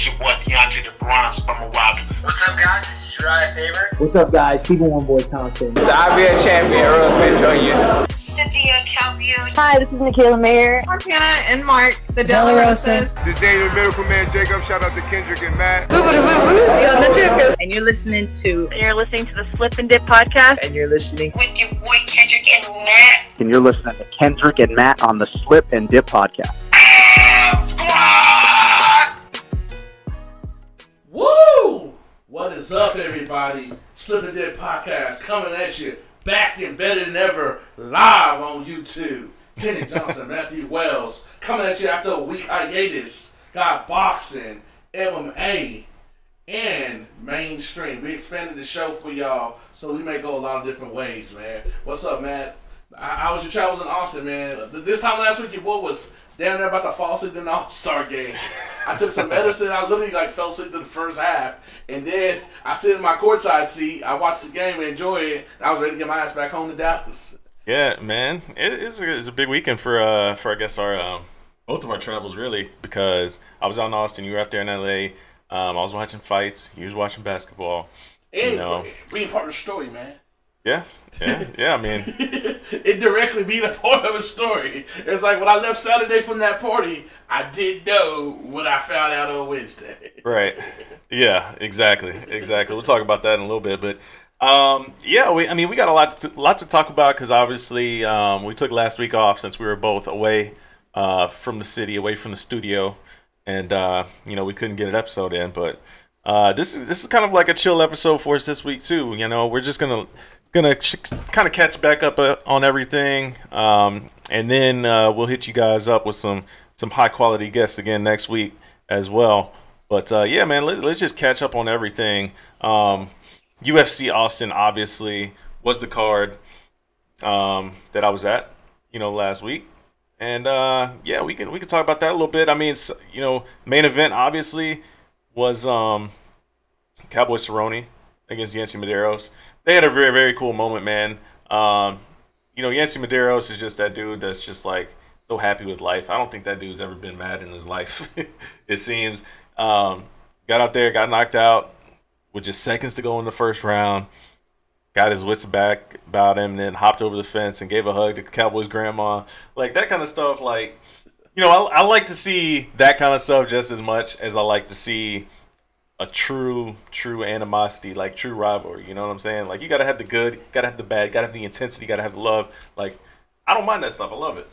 It's your boy Deontay the Bronze from Milwaukee. What's up, guys? This is Uriah Faber. What's up, guys? Stephen One Boy Thompson. It's the IBF champion, Earl Smith Jr. Cynthia Calvio. Hi, this is Michaela Mayer. Montana and Mark, the De La Rosas. This is Daniel Miracle Man Jacob. Shout out to Kendrick and Matt. And you're listening to the Slip and Dip podcast. And you're listening With your boy Kendrick and Matt. And you're listening to Kendrick and Matt on the Slip and Dip podcast. Woo! What is up, everybody? Slip and Dip podcast coming at you, back and better than ever, live on YouTube. Kenny Johnson, Matthew Wells, coming at you after a week hiatus. Got boxing, MMA, and mainstream. We expanded the show for y'all, so we may go a lot of different ways, man. What's up, Matt? How was your travels in Austin, man? This time last week, your boy was damn near about to fall asleep in the All-Star game. I took some medicine. I literally fell asleep to the first half, and then I sit in my courtside seat. I watched the game and enjoyed it. I was ready to get my ass back home to Dallas. Yeah, man, it's a big weekend for I guess our both of our travels, really, because I was out in Austin, you were out there in LA. I was watching fights, you was watching basketball. And being part of the story, man. Yeah. I mean, it directly being a part of a story. It's like when I left Saturday from that party, I didn't know what I found out on Wednesday. Right. Yeah. Exactly. We'll talk about that in a little bit, but yeah, we got a lot to talk about because obviously we took last week off since we were both away from the city, away from the studio, and we couldn't get an episode in, but this is kind of like a chill episode for us this week too. We're just gonna kind of catch back up on everything, and then we'll hit you guys up with some high quality guests again next week as well. But yeah, man, let's just catch up on everything. UFC Austin obviously was the card that I was at, last week, and yeah, we can talk about that a little bit. I mean, main event obviously was Cowboy Cerrone against Yancy Medeiros. They had a very, very cool moment, man. Yancy Medeiros is just that dude that's just so happy with life. I don't think that dude's ever been mad in his life. It seems. Got out there, got knocked out with just seconds to go in the first round. Got his wits back about him, then hopped over the fence and gave a hug to Cowboy's grandma. That kind of stuff. I like to see that kind of stuff just as much as I like to see a true animosity, true rivalry. You know what I'm saying? You gotta have the good, gotta have the bad, gotta have the intensity, gotta have the love. I don't mind that stuff. I love it.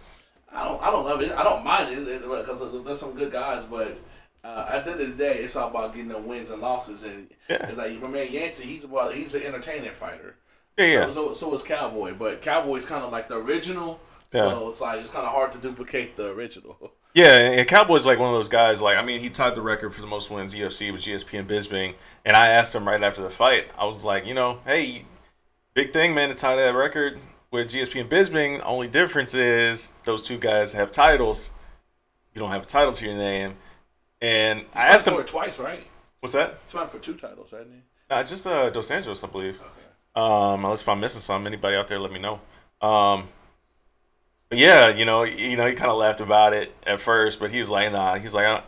I don't love it. I don't mind it because there's some good guys, but at the end of the day, it's all about getting the wins and losses. And yeah. It's my man Yancy, he's an entertaining fighter. Yeah. So is Cowboy, but Cowboy's kind of like the original. Yeah. So it's kind of hard to duplicate the original. Yeah, and Cowboy's one of those guys. He tied the record for the most wins UFC with GSP and Bisping. And I asked him right after the fight. I was like, hey, big thing, man, to tie that record with GSP and Bisping. Only difference is those two guys have titles. You don't have a title to your name. And I asked him for it twice, right? What's that? He's fought for 2 titles, hasn't he? Just Dos Anjos, I believe. Okay. Unless if I'm missing something, anybody out there, let me know. But yeah, he kind of laughed about it at first, but he was like, nah. He's like,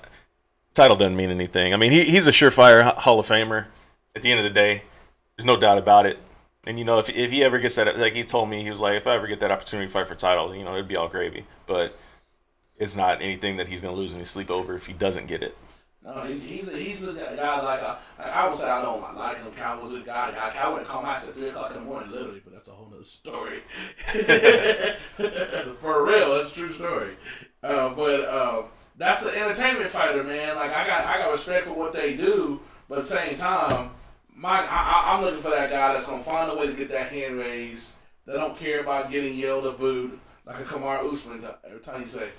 title doesn't mean anything. I mean, he's a surefire Hall of Famer. At the end of the day, there's no doubt about it. And if he ever gets that, he told me, he was like, if I ever get that opportunity to fight for title, it'd be all gravy. But it's not anything that he's gonna lose any sleep over if he doesn't get it. No, he's a guy I would say I don't like him. Cowboy's a guy. I wouldn't call my ass at 3 o'clock in the morning, literally, but that's a whole nother story. For real, that's a true story. But that's the entertainment fighter, man. I got respect for what they do, but at the same time, I'm looking for that guy that's gonna find a way to get that hand raised. That don't care about getting yelled or booed, like a Kamaru Usman. Every time you say,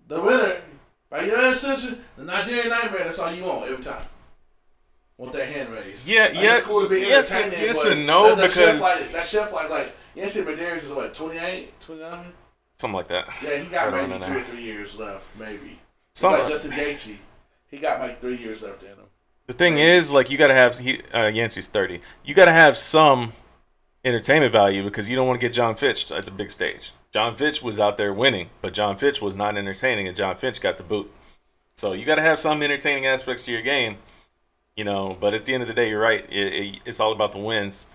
the winner. By your institution, the Nigerian Nightmare, that's all you want every time. Want that hand raised. Yeah. It's cool to be yes and no, because that chef Yancy Medeiros is what, 28, 29? Something like that. Yeah, he got maybe 2 or 3 years left, maybe. It's like Justin Gaethje. He got 3 years left in him. The thing is, you gotta have Yancey's 30. You gotta have some entertainment value because you don't want to get John Fitch at the big stage. John Fitch was out there winning, but John Fitch was not entertaining, and John Fitch got the boot. So you got to have some entertaining aspects to your game, you know. But at the end of the day, you're right. It's all about the wins.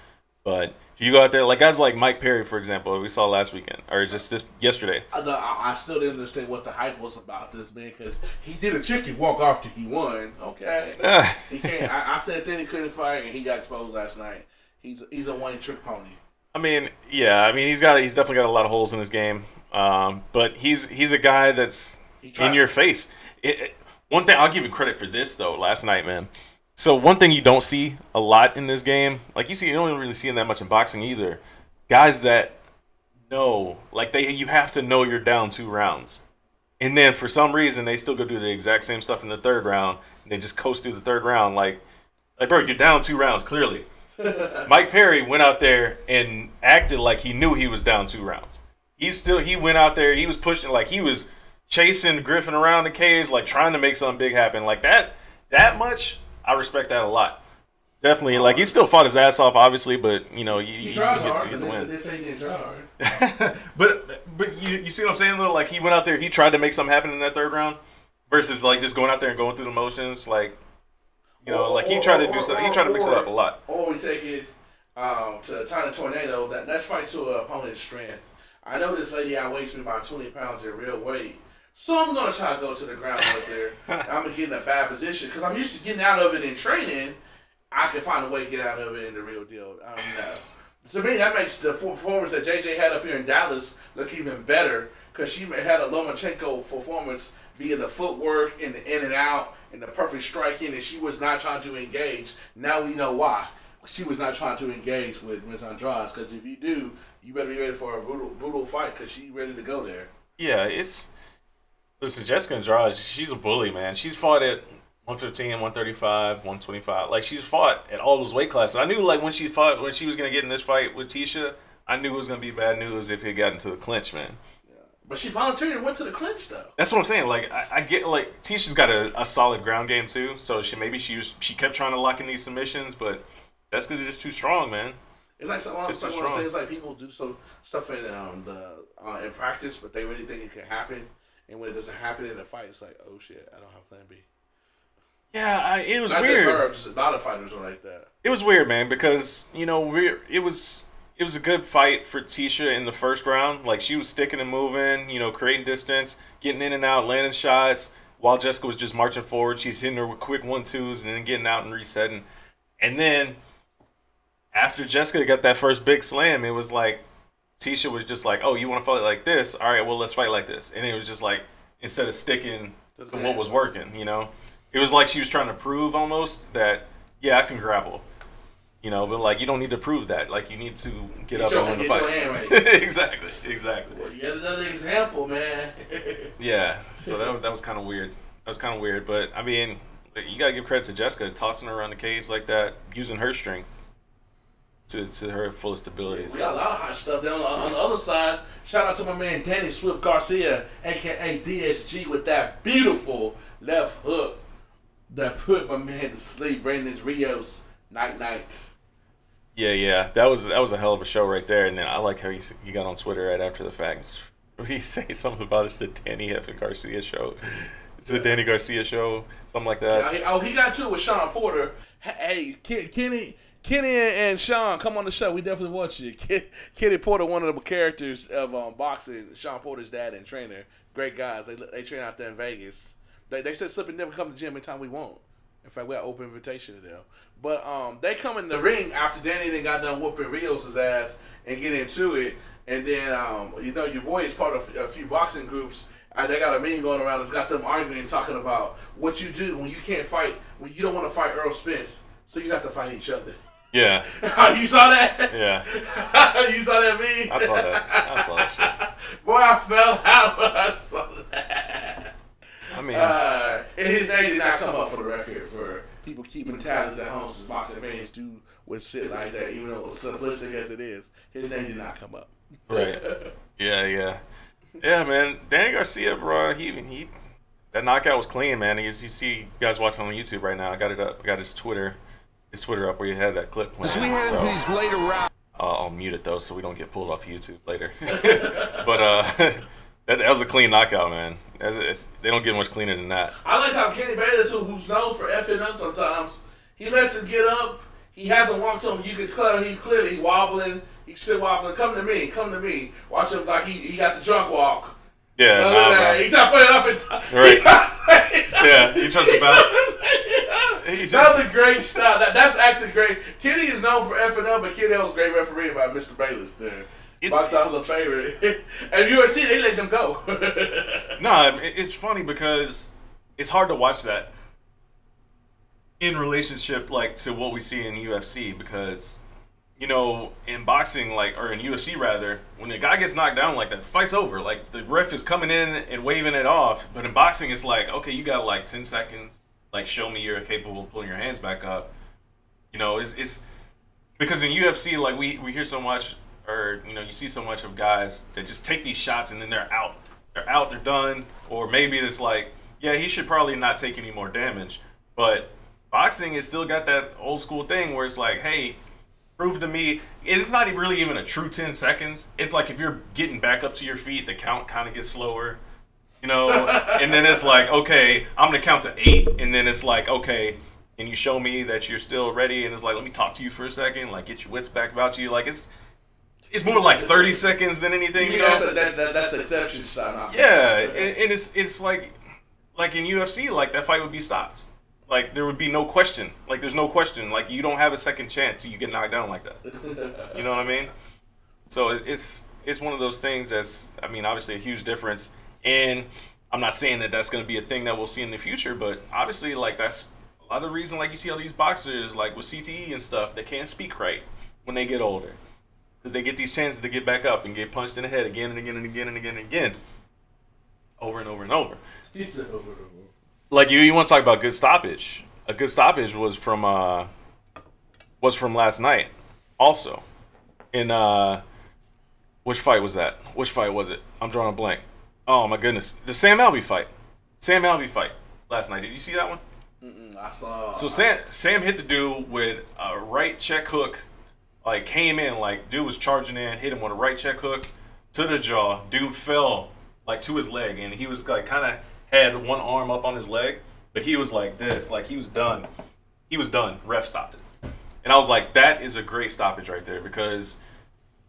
But if you go out there, like guys like Mike Perry, for example, we saw last weekend, or just yesterday. I still didn't understand what the hype was about this, man, because he did a chicken walk after he won. Okay. He can't. I said then he couldn't fight, and he got exposed last night. He's a one-trick pony. I mean, yeah. I mean, he's definitely got a lot of holes in his game. But he's a guy that's in your face. One thing, I'll give you credit for this, though, last night, man. So one thing you don't see a lot in this game, like you don't really see that much in boxing either. Guys that know, like you have to know you're down 2 rounds. And then for some reason, they still go do the exact same stuff in the 3rd round. And they just coast through the 3rd round. Like, bro, you're down 2 rounds, clearly. Mike Perry went out there and acted like he knew he was down 2 rounds. He went out there, he was pushing, like he was chasing Griffin around the cage, like trying to make something big happen. Like that much, I respect that a lot. Definitely, like he still fought his ass off, obviously, but you know, you get the win. But you see what I'm saying, though? Like he went out there, he tried to make something happen in that 3rd round, versus like just going out there and going through the motions. Like, you know, like he tried to do something. He tried to mix it up a lot. Or we take it to China Tornado. That's fight to an opponent's strength. I know this lady outweighs me by 20 pounds in real weight. So I'm going to try to go to the ground right there. I'm going to get in a bad position because I'm used to getting out of it in training. I can find a way to get out of it in the real deal. To me, that makes the performance that JJ had up here in Dallas look even better because she had a Lomachenko performance via the footwork and the in and out and the perfect striking, and she was not trying to engage. Now we know why. She was not trying to engage with Ms. Andrade because if you do, you better be ready for a brutal fight because she's ready to go there. Yeah, listen, Jessica Andrade, she's a bully, man. She's fought at 115, 135, 125. Like, she's fought at all those weight classes. I knew, like, when she was going to get in this fight with Tisha, I knew it was going to be bad news if it got into the clinch, man. Yeah. But she volunteered and went to the clinch, though. That's what I'm saying. Like, I get, like, Tisha's got a solid ground game, too. So she kept trying to lock in these submissions, but Jessica's just too strong, man. It's like it's like people do some stuff in practice, but they really think it can happen. And when it doesn't happen in a fight, it's like, oh shit, I don't have plan B. Yeah, it was not weird. Not just her, just a lot of fighters are like that. It was weird, man, because you know it was a good fight for Tisha in the 1st round. Like she was sticking and moving, you know, creating distance, getting in and out, landing shots, while Jessica was just marching forward. She's hitting her with quick 1-2s and then getting out and resetting. And then after Jessica got that first big slam, it was like Tisha was just like, oh, you want to fight like this? All right, well, let's fight like this. And it was just like, instead of sticking to what was working, you know? It was like she was trying to prove almost that, yeah, I can grapple. You know, but like, you don't need to prove that. Like, you need to get up and win the fight. Exactly. Well, you had another example, man. Yeah, so that was kind of weird. But, I mean, you got to give credit to Jessica, tossing her around the cage like that, using her strength to her fullest abilities. We got a lot of hot stuff. Then on the other side, shout out to my man Danny Swift Garcia, a.k.a. DSG, with that beautiful left hook that put my man to sleep. Brandon Rios, night. Yeah, that was a hell of a show right there. And then I like how he got on Twitter right after the fact. What did he say? Something about it's the Danny F. Garcia show. It's the Danny Garcia show, something like that. Yeah, he got to it with Sean Porter. Hey, Kenny and Sean, come on the show. We definitely want you. Kenny Porter, one of the characters of boxing, Sean Porter's dad and trainer. Great guys. They train out there in Vegas. They said Slip and Dip come to the gym anytime we want. In fact, we have open invitation to them. But they come in the ring after Danny then got done whooping Rios' ass and get into it. And then, you know, your boy is part of a few boxing groups. They got a meme going around that's got them arguing and talking about what you do when you can't fight, when you don't want to fight Earl Spence. So you have to fight each other. Yeah. You saw that? Yeah. You saw that meme? I saw that shit. Boy, I fell out when I saw that. I mean, his name did not come up for the record for people keeping tallies at home, as boxing fans do with shit like that, even though simplistic as it is. His name did not come up. Right. Yeah, man. Danny Garcia, bro, he that knockout was clean, man. You see you guys watching on YouTube right now. I got it up. I got his Twitter up where you had that clip playing. As we head into these later rounds. I'll mute it though, so we don't get pulled off YouTube later. But that was a clean knockout, man. They don't get much cleaner than that. I like how Kenny Bayless, who's known for effing up sometimes, he lets him get up. He hasn't walked to him. You can tell he's clearly wobbling. He's still wobbling. Come to me. Come to me. Watch him like he got the drunk walk. Yeah. He tried to put it up and right. Yeah, he tries to bounce. That was a great stop. That's actually great. Kenny is known for effing up, but Kenny was a great referee by Mr. Bayless there. Box out the favorite. And UFC, they let him go. No, it's funny because it's hard to watch that in relationship like to what we see in UFC because, you know, in boxing, like, or in UFC rather, when the guy gets knocked down like that, the fight's over. Like, the ref is coming in and waving it off. But in boxing, it's like, okay, you got like 10 seconds. Like, show me you're capable of pulling your hands back up. You know, it's because in UFC, like, we hear so much, or, you know, you see so much of guys that just take these shots and then they're out. They're out, they're done. Or maybe it's like, yeah, he should probably not take any more damage. But boxing has still got that old school thing where it's like, hey, prove to me. It's not really even a true 10 seconds. It's like if you're getting back up to your feet, the count kind of gets slower. You know, and then it's like, okay, I'm going to count to 8. And then it's like, okay, can you show me that you're still ready? And it's like, let me talk to you for a second, like get your wits back about you. Like, it's more like 30 seconds than anything, you know? That's an exception shot. Yeah, and it's like in UFC, like that fight would be stopped. Like, there would be no question. Like, there's no question. Like, you don't have a second chance. You get knocked down like that. You know what I mean? So it's one of those things that's, I mean, obviously a huge difference. And I'm not saying that that's going to be a thing that we'll see in the future, but obviously, like, that's a lot of the reason, like, you see all these boxers, like, with CTE and stuff, they can't speak right when they get older. Because they get these chances to get back up and get punched in the head again and again and again and again and again. Over and over and over. Like, you want to talk about good stoppage. A good stoppage was from last night also. In, which fight was that? Which fight was it? I'm drawing a blank. Oh, my goodness. The Sam Alvey fight. Sam Alvey fight last night. Did you see that one? I saw. So Sam hit the dude with a right check hook. Like, came in, like, dude was charging in, hit him with a right check hook to the jaw. Dude fell, like, to his leg, and he was, like, kind of had one arm up on his leg, but he was like this. Like, he was done. He was done. Ref stopped it. And I was like, that is a great stoppage right there because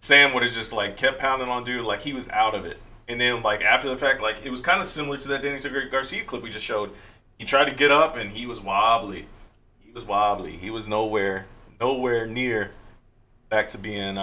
Sam would have just, like, kept pounding on dude like he was out of it. And then, like, after the fact, like, it was kind of similar to that Danny Garcia clip we just showed. He tried to get up, and he was wobbly. He was wobbly. He was nowhere near back to being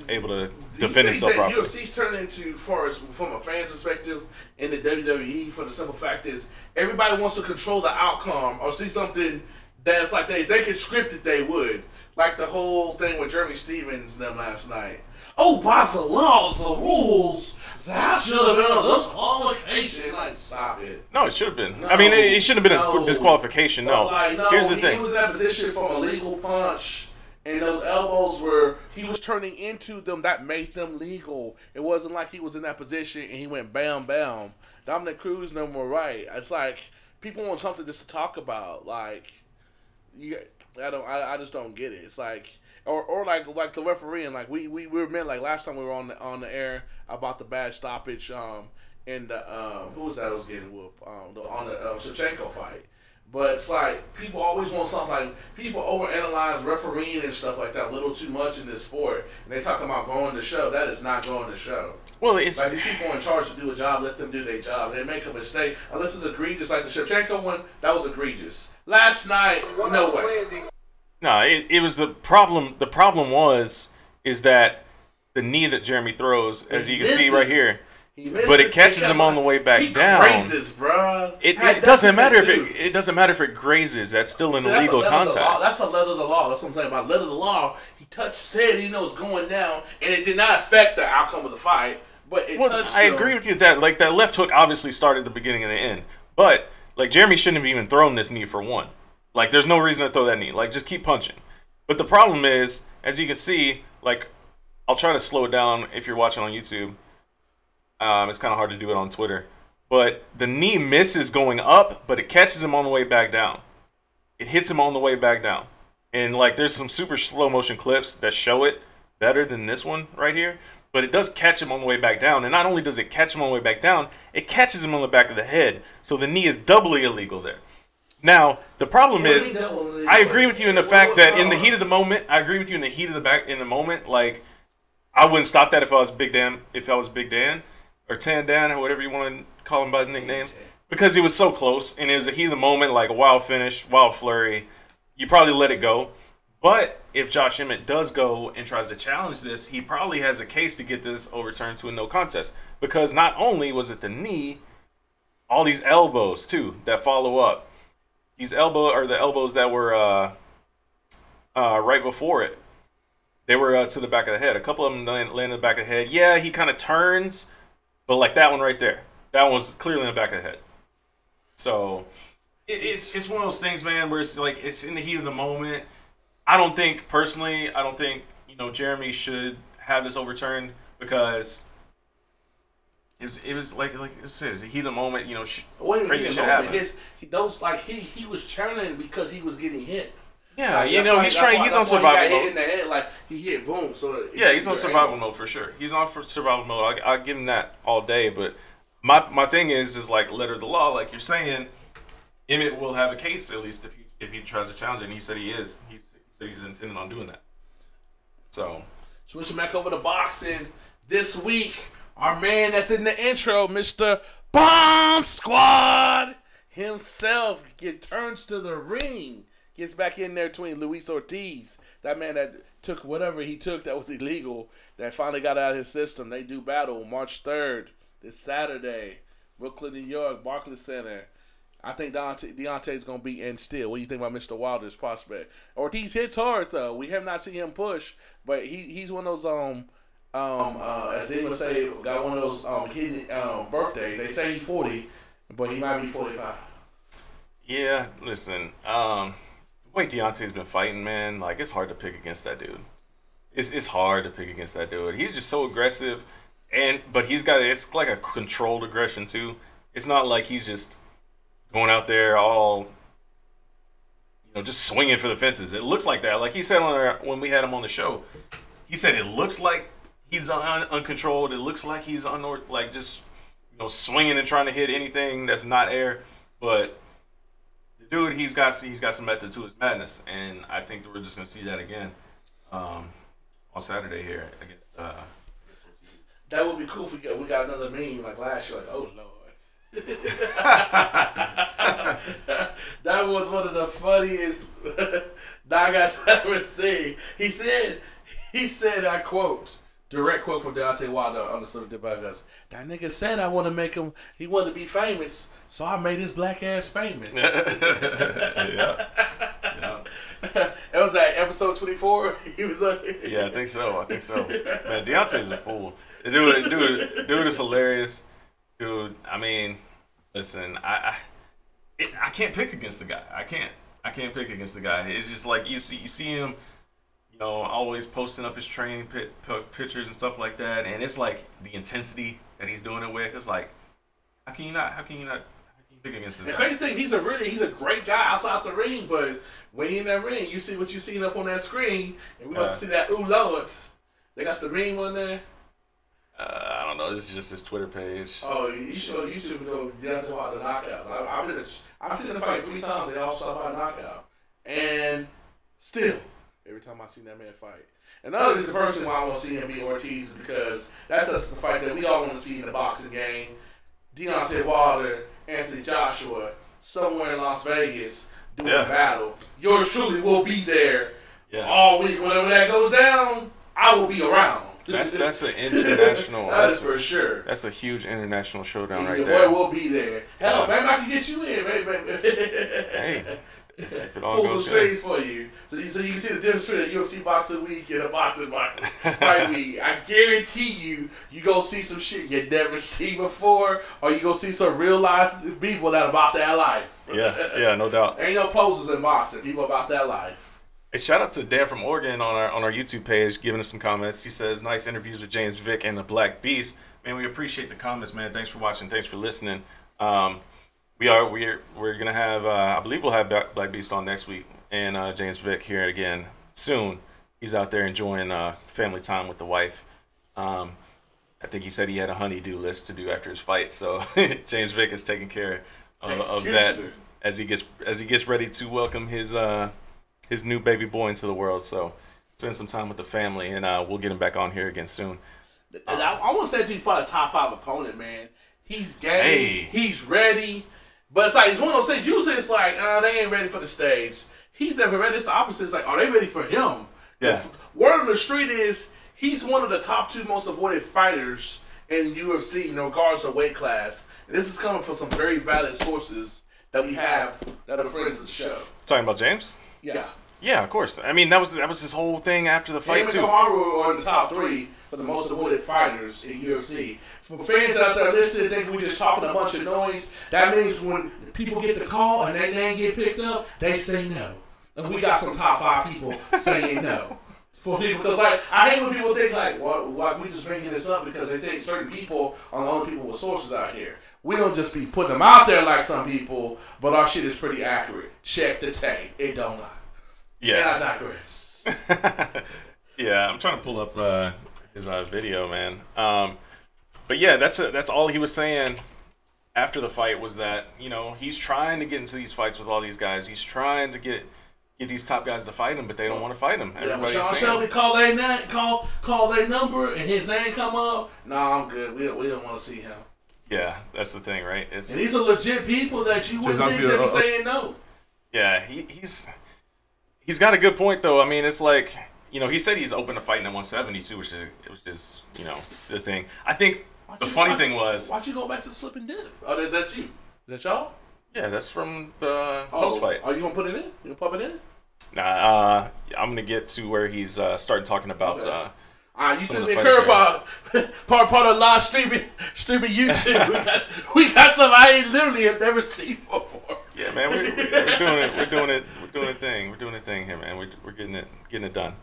able to defend himself properly. UFC's turned into, from a fan's perspective, in the WWE, for the simple fact is, everybody wants to control the outcome or see something that's like they could script it, they would. Like the whole thing with Jeremy Stevens and them last night. Oh, by the law, the rules, that should have been a disqualification. Like, stop it. No, it should have been. No, I mean, it shouldn't have been a disqualification. No. Like, no. Here's the thing. He was in that position from a legal punch, and those elbows were, he was turning into them. That made them legal. It wasn't like he was in that position and he went bam, bam. Dominic Cruz, no more right. It's like, people want something just to talk about. Like, I just don't get it. It's like, or like the refereeing, like we were meant, like last time we were on the air about the bad stoppage in the who was that was getting whooped on the Shevchenko fight. But it's like people always want something, like people overanalyze refereeing and stuff like that a little too much in this sport, and they talk about going to show. That is not going to show. Well, it's like these people in charge to do a job, let them do their job. They make a mistake unless it's egregious, like the Shevchenko one. That was egregious. Last night, no way. No, it was the problem. The problem is that the knee that Jeremy throws, as you can see right here, but it catches him on the way back down. Grazes, bro. It doesn't matter if it doesn't matter if it grazes. That's still an illegal contact. That's a letter of the law. That's what I'm saying about letter of the law. He touched his head. He knows it's going down, and it did not affect the outcome of the fight. But it touched him. I agree with you that like that left hook obviously started the beginning and the end, but like Jeremy shouldn't have even thrown this knee for one. Like, there's no reason to throw that knee. Like, just keep punching. But the problem is, as you can see, like, I'll try to slow it down if you're watching on YouTube. It's kind of hard to do it on Twitter. But the knee misses going up, but it catches him on the way back down. It hits him on the way back down. And, like, there's some super slow motion clips that show it better than this one right here. but it does catch him on the way back down. And not only does it catch him on the way back down, it catches him on the back of the head. So the knee is doubly illegal there. Now, the problem is, I agree with you in the fact that in the heat of the moment, like, I wouldn't stop that if I was Big Dan, or Tan Dan, or whatever you want to call him by his nicknames, because it was so close, and it was a heat of the moment, like a wild finish, wild flurry. You probably let it go. But if Josh Emmett does go and tries to challenge this, he probably has a case to get this overturned to a no contest. Because not only was it the knee, all these elbows, too, that follow up. These the elbows that were right before it. They were to the back of the head. A couple of them landed in the back of the head. Yeah, he kind of turns, but like that one right there. That one was clearly in the back of the head. So it's one of those things, man, where it's like it's in the heat of the moment. I don't think Jeremy should have this overturned because it was like it says, the heat of the moment. Crazy shit happened. He was churning because he was getting hit. Yeah, he's on survival mode. Hit in the head, like he hit, boom. So yeah, he's on survival mode for sure. He's on for survival mode. I'll give him that all day. But my thing is like letter of the law, like you're saying. Emmett will have a case at least if he tries to challenge it, and he said he is. He said he's intending on doing that. So switching back over to boxing this week, our man that's in the intro, Mr. Bomb Squad himself, turns to the ring. Gets back in there between Luis Ortiz, that man that took whatever he took that was illegal, that finally got out of his system. They do battle March 3rd, this Saturday, Brooklyn, New York, Barclays Center. I think Deontay's going to be in still. What do you think about Mr. Wilder's prospect? Ortiz hits hard, though. We have not seen him push, but he's one of those, as they would say, got one of those hidden birthdays. They say he's 40, but he might be 45. Yeah, listen, the way Deontay's been fighting, man, like, it's hard to pick against that dude. It's hard to pick against that dude. He's just so aggressive, but it's like a controlled aggression, too. It's not like he's just going out there all, just swinging for the fences. It looks like that. Like he said when we had him on the show, he said it looks like he's uncontrolled. It looks like he's just swinging and trying to hit anything that's not air. But the dude, he's got some method to his madness, and I think that we're just gonna see that again on Saturday here against. That would be cool if we got another meme like last year. Like, oh Lord. That was one of the funniest Nagas ever seen. He said, I quote, direct quote from Deontay Wilder on the Slip and Dip podcast. That nigga said I want to make him, he wanted to be famous, so I made his black ass famous. Yeah. It was like episode 24. He was like, yeah, I think so. Man, Deontay's a fool. Dude is hilarious. Dude, I mean, listen, I can't pick against the guy. I can't pick against the guy. It's just like you see him, always posting up his training pictures and stuff like that, and it's like the intensity that he's doing it with. It's like, how can you pick against this guy? The crazy thing, he's a great guy outside the ring, but when you're in that ring, you see what you seen up on that screen, and we're about to see that. Ooh Lord, they got the ring on there. I don't know. This is just his Twitter page. Oh, you should go to YouTube and go down to all the knockouts. I've seen the fight 3 times. They all start by a knockout, and still, every time I see that man fight, and another reason personally why I want to see him beat Ortiz is because that's the fight that we all want to see in the boxing game. Deontay Wilder, Anthony Joshua, somewhere in Las Vegas doing a battle. Yours truly will be there all week. Whenever that goes down, I will be around. That's an international. That's for sure. That's a huge international showdown right there. Your boy will be there. Hell, maybe I can get you in, baby. Hey, if it all pull goes some strings for you, so you can see the difference between a UFC boxing week and a boxing fight week. I guarantee you go see some shit you never seen before, or you go see some real life people that about that life. Yeah, no doubt. Ain't no posers in boxing. People about that life. Hey, shout out to Dan from Oregon on our YouTube page, giving us some comments. He says, nice interviews with James Vick and the Black Beast. Man, we appreciate the comments, man. Thanks for watching. Thanks for listening. We're gonna have I believe we'll have Black Beast on next week, and James Vick here again soon. He's out there enjoying family time with the wife. I think he said he had a honey-do list to do after his fight. So James Vick is taking care of that as he gets ready to welcome his new baby boy into the world. So spend some time with the family, and we'll get him back on here again soon. And I want to say to you, fought a top 5 opponent, man. He's game. He's ready. But it's like, it's one of those things. Usually it's like, they ain't ready for the stage. He's never ready. It's the opposite. It's like, are they ready for him? Yeah. Word on the street is he's one of the top 2 most avoided fighters in UFC in regards to weight class. And this is coming from some very valid sources that we have that are friends of the show. Talking about James? Yeah. Yeah, of course. I mean, that was his whole thing after the fight, too. Him and Kamaru are in the top 3 for the most avoided fighters in UFC. For fans out there listening, think we just talking a bunch of noise. That means when people get the call and their name get picked up, they say no. And we got some top 5 people saying no. For people, because like I hate when people think like, why we just bringing this up because they think certain people are the only people with sources out here. We don't just be putting them out there like some people, but our shit is pretty accurate. Check the tape; it don't lie. Yeah. And I digress. Yeah, I'm trying to pull up his video, man. But yeah, that's all he was saying after the fight was that, you know, he's trying to get into these fights with all these guys. He's trying to get these top guys to fight him, but they don't want to fight him. Yeah, when Sean Shelby call their number and his name come up, no, I'm good. We don't want to see him. Yeah, that's the thing, right? And these are legit people that you wouldn't think they'd be saying no. Yeah, he's got a good point though. I mean, it's like, you know, he said he's open to fighting at 172, which is you know, the thing. I think the funny thing was, why'd you go back to the slip and dip? Oh, that's you. That's y'all? Yeah, that's from the post fight. Are you gonna put it in? You gonna pump it in? Nah, I'm gonna get to where he's starting talking about. You threw me a curveball. part of live streaming YouTube. we got stuff I literally have never seen before. Yeah, man, we're doing it. We're doing a thing. We're doing a thing here, man. We're getting it done.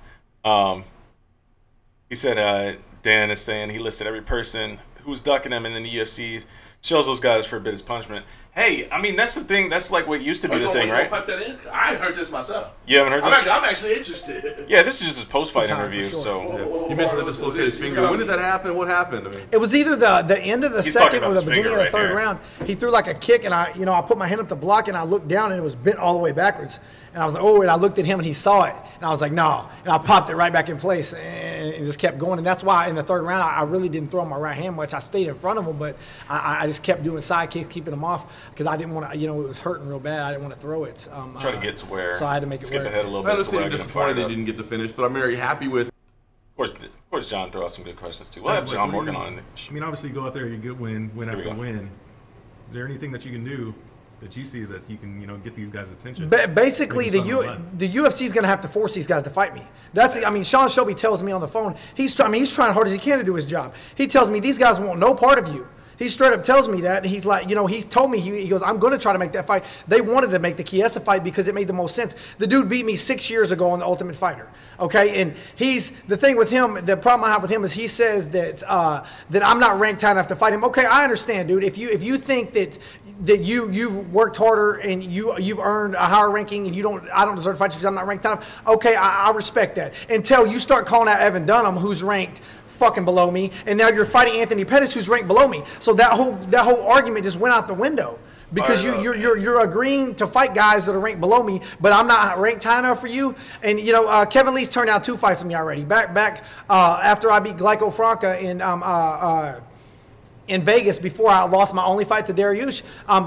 He said Dan is saying he listed every person who's ducking him, and then the UFC shows those guys for a bit of punishment. Hey, I mean, that's the thing. That's like what used to be the thing, right? Pipe that in? I ain't heard this myself. You haven't heard this? I'm actually interested. Yeah, this is just his post-fight interview. Sure. So you mentioned the dislocated finger. When did that happen? What happened? I mean, it was either the end of the second or the beginning of the third round. He threw like a kick, and I put my hand up to block, and I looked down, and it was bent all the way backwards. And I was like, oh, and I looked at him, and he saw it. And I was like, no. And I popped it right back in place and just kept going. And that's why in the third round, I really didn't throw my right hand much. I stayed in front of him, but I just kept doing side kicks, keeping him off, because I didn't want to, it was hurting real bad. I didn't want to throw it. Try to get to where. So I had to make it skip work. ahead a little bit. I'm disappointed they didn't get the finish, but I'm very happy with. Of course, John threw out some good questions, too. We'll have John Morgan on. I mean, obviously, you go out there, you get win after win. Is there anything that you can do that you see that you can, get these guys' attention? Basically, the UFC is going to have to force these guys to fight me. Sean Shelby tells me on the phone, he's trying hard as he can to do his job. He tells me these guys want no part of you. He straight up tells me that. He's like, he told me, he goes, I'm going to try to make that fight. They wanted to make the Chiesa fight because it made the most sense. The dude beat me 6 years ago on The Ultimate Fighter. Okay, and the thing with him, the problem I have with him is he says that I'm not ranked high enough to fight him. Okay, I understand, dude. If you think that you've worked harder and you've earned a higher ranking and I don't deserve to fight you because I'm not ranked high enough, okay, I respect that. Until you start calling out Evan Dunham, who's ranked fucking below me, and now you're fighting Anthony Pettis, who's ranked below me. So that whole argument just went out the window. Because you're agreeing to fight guys that are ranked below me, but I'm not ranked high enough for you. And Kevin Lee's turned out 2 fights with me already. Back after I beat Glyco Franca in Vegas, before I lost my only fight to Dariush,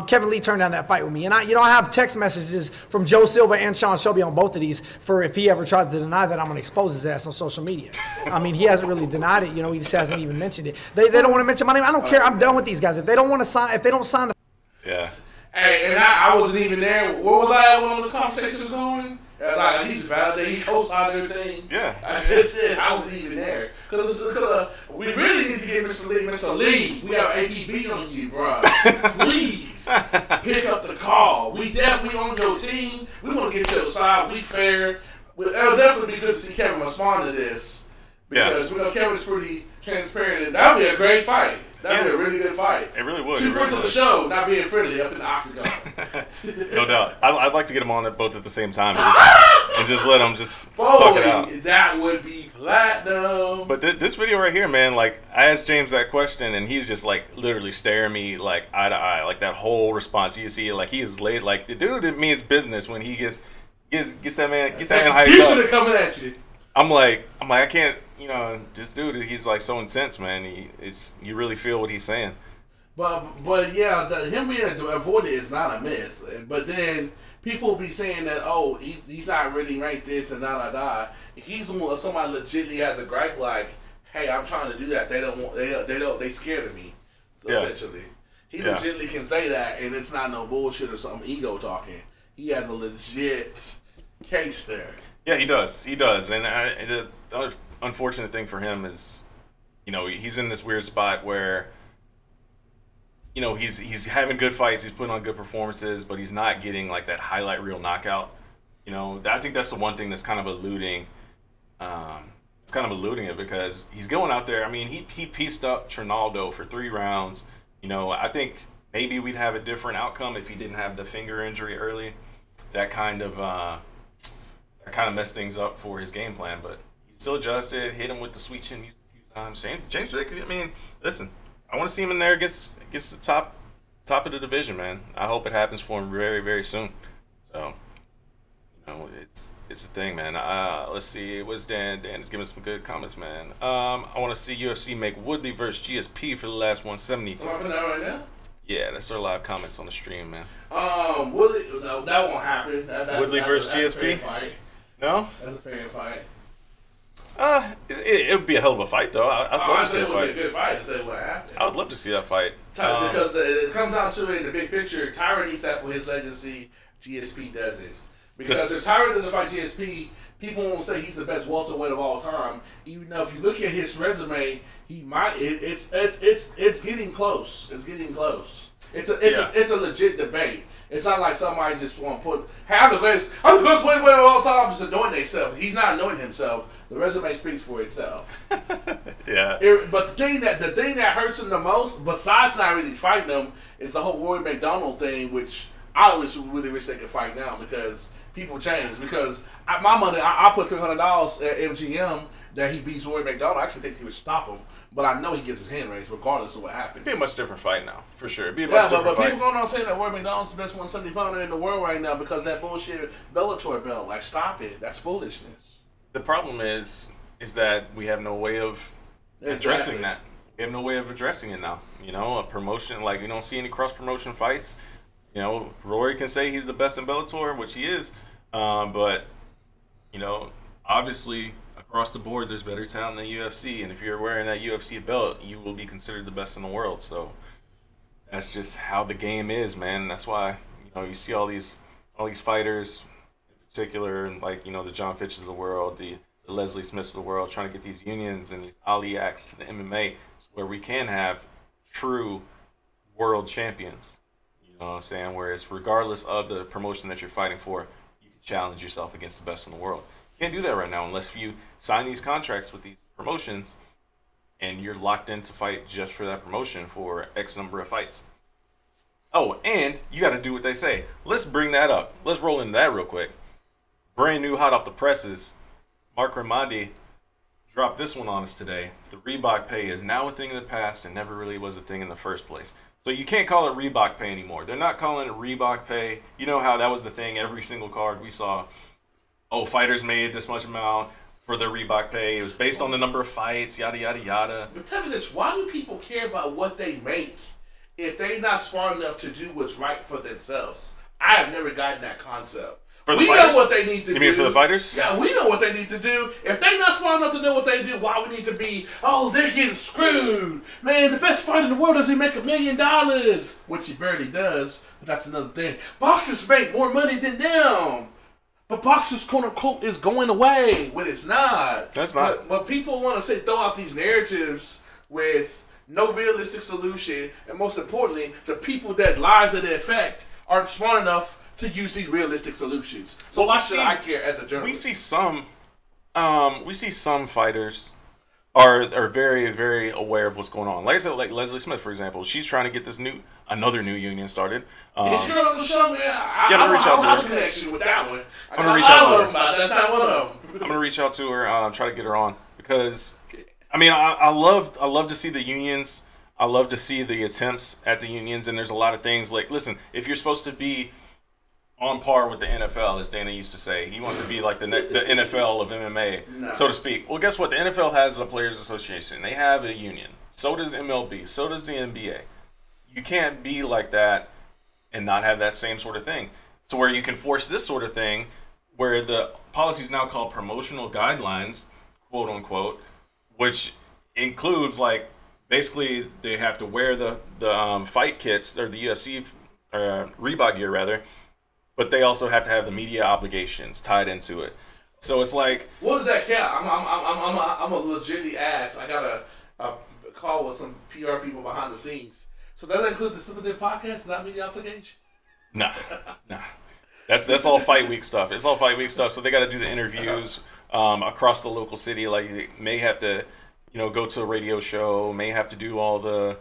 Kevin Lee turned down that fight with me. And I have text messages from Joe Silva and Sean Shelby on both of these for if he ever tries to deny that, I'm going to expose his ass on social media. I mean, he hasn't really denied it. He just hasn't even mentioned it. They don't want to mention my name. I don't care. I'm done with these guys. If they don't want to sign, if they don't sign the. Yeah. Hey, and I wasn't even there. Where was I at when those conversations was going? Like, he just validated, he co-signed everything. Yeah. I just said I wasn't even there. Because we really need to get Mr. Lee. We have APB on you, bro. Please pick up the call. We definitely on your team. We want to get your side. We fair. It'll definitely be good to see Kevin respond to this. Because we know Kevin's pretty transparent, and that'll be a great fight. That'd be a really good fight. It really would. Two friends on the show not being friendly up in the octagon. No doubt. I'd like to get them on both at the same time and just let them just Boy, talk it out. That would be platinum. But this video right here, man, like I asked James that question and he's just like literally staring me like eye to eye, like that whole response. You see it, like he is late. Like the dude, it means business when he gets that man hyped up. Coming at you. I'm like I can't, you know, this dude, he's like so intense, man. You really feel what he's saying. But yeah, him being avoided is not a myth. But then people be saying that, oh, he's not really ranked this and da. He's somebody legitimately has a gripe like, hey, I'm trying to do that. They scared of me, essentially. He legitimately can say that, and it's not no bullshit or some ego talking. He has a legit case there. Yeah, he does. He does. And the unfortunate thing for him is, you know, he's in this weird spot where, you know, he's having good fights, he's putting on good performances, but he's not getting like that highlight reel knockout. You know, I think that's the one thing that's kind of eluding. It's kind of eluding it because he's going out there. I mean, he pieced up Trinaldo for 3 rounds. You know, I think maybe we'd have a different outcome if he didn't have the finger injury early. That kind of messed things up for his game plan, but he still adjusted, hit him with the sweet chin music a few times. James Vick, I mean, listen, I want to see him in there against the top of the division, man. I hope it happens for him very, very soon. So, you know, it's a thing, man. Let's see, what's Dan? Dan is giving some good comments, man. I want to see UFC make Woodley versus GSP for the last 170. Talking that right now? Yeah, that's our live comments on the stream, man. Woodley, no, that won't happen. Woodley versus GSP? That's a fair fight. No? That's a fair fight. It would be a hell of a fight, though. I'd love to see that fight. It would be a good fight to say what happened. I would love to see that fight. Because it comes down to it in the big picture. Tyron needs that for his legacy. GSP does it. Because if Tyron doesn't fight GSP, people won't say he's the best welterweight of all time. Even though if you look at his resume, he might. It's getting close. It's getting close. It's a legit debate. It's not like somebody just want to put, hey, I'm the greatest weight of all time, just anointing themselves. He's not anointing himself. The resume speaks for itself. Yeah. But the thing that hurts him the most, besides not really fighting him, is the whole Rory McDonald thing, which I always really wish they could fight now because people change. Because my money, I put $300 at MGM that he beats Rory McDonald. I actually think he would stop him. But I know he gets his hand raised regardless of what happens. It'd be a much different fight now, for sure. It'd be a much different fight. People going on saying that Rory McDonald's the best 170 pounder in the world right now because that bullshit Bellator belt. Like, stop it. That's foolishness. The problem is that we have no way of addressing that. We have no way of addressing it now. You know, a promotion, like, we don't see any cross-promotion fights. You know, Rory can say he's the best in Bellator, which he is. But, you know, obviously, across the board, there's better talent in the UFC, and if you're wearing that UFC belt, you will be considered the best in the world. So that's just how the game is, man. That's why, you know, you see all these fighters in particular, and like, you know, the John Fitches of the world, the Leslie Smiths of the world, trying to get these unions and these Ali acts to the MMA, where we can have true world champions. You know what I'm saying? Whereas regardless of the promotion that you're fighting for, you can challenge yourself against the best in the world. Can't do that right now unless you sign these contracts with these promotions and you're locked in to fight just for that promotion for X number of fights. Oh, and you got to do what they say. Let's bring that up. Let's roll into that real quick. Brand new, hot off the presses, Marc Raimondi dropped this one on us today. The Reebok pay is now a thing of the past and never really was a thing in the first place. So you can't call it Reebok pay anymore. They're not calling it Reebok pay. You know how that was the thing, every single card we saw. Oh, fighters made this much amount for their Reebok pay. It was based on the number of fights, yada, yada, yada. But tell me this, why do people care about what they make if they're not smart enough to do what's right for themselves? I have never gotten that concept. For the we fighters? Know what they need to do. You mean for the fighters? Yeah, we know what they need to do. If they're not smart enough to know what they do, why we need to be, oh, they're getting screwed. Man, the best fighter in the world doesn't make $1 million, which he barely does, but that's another thing. Boxers make more money than them. But boxers, quote unquote, is going away when it's not. That's not. But people want to say throw out these narratives with no realistic solution, and most importantly, the people that lies in effect aren't smart enough to use these realistic solutions. So why should I care as a journalist? We see some fighters are very, very aware of what's going on. Like I said, like Leslie Smith, for example, she's trying to get this another new union started. Is she on the show, man? I'm gonna reach out to her. I'll connect you with that one. I'm gonna reach out to her. That's not one of them. I'm gonna reach out to her, try to get her on, because I mean, I love to see the unions. I love to see the attempts at the unions, and there's a lot of things like, listen, if you're supposed to be on par with the NFL, as Dana used to say, he wants to be like the NFL of MMA, so to speak. Well, guess what? The NFL has a Players Association. They have a union. So does MLB. So does the NBA. You can't be like that and not have that same sort of thing. So where you can force this sort of thing, where the policy is now called promotional guidelines, quote unquote, which includes like basically they have to wear the fight kits, or the UFC Reebok gear rather, but they also have to have the media obligations tied into it. So it's like, what does that count? I'm a legitly ass. I got a call with some PR people behind the scenes. So does that include the Slip and Dip podcast? Not media obligation? Nah. That's all fight week stuff. It's all fight week stuff. So they got to do the interviews across the local city. Like they may have to, go to a radio show. May have to do all the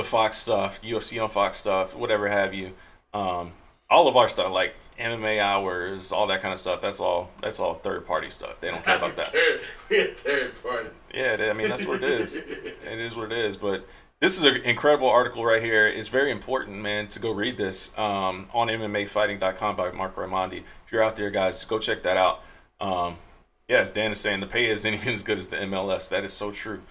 Fox stuff, UFC on Fox stuff, whatever have you. All of our stuff, like MMA hours, all that kind of stuff. That's all third party stuff. They don't care about that. We're third party. Yeah, I mean that's what it is. It is what it is. But this is an incredible article right here. It's very important, man, to go read this on MMAfighting.com by Mark Raimondi. If you're out there, guys, go check that out. Yeah, as Dan is saying, the pay isn't even as good as the MLS. That is so true.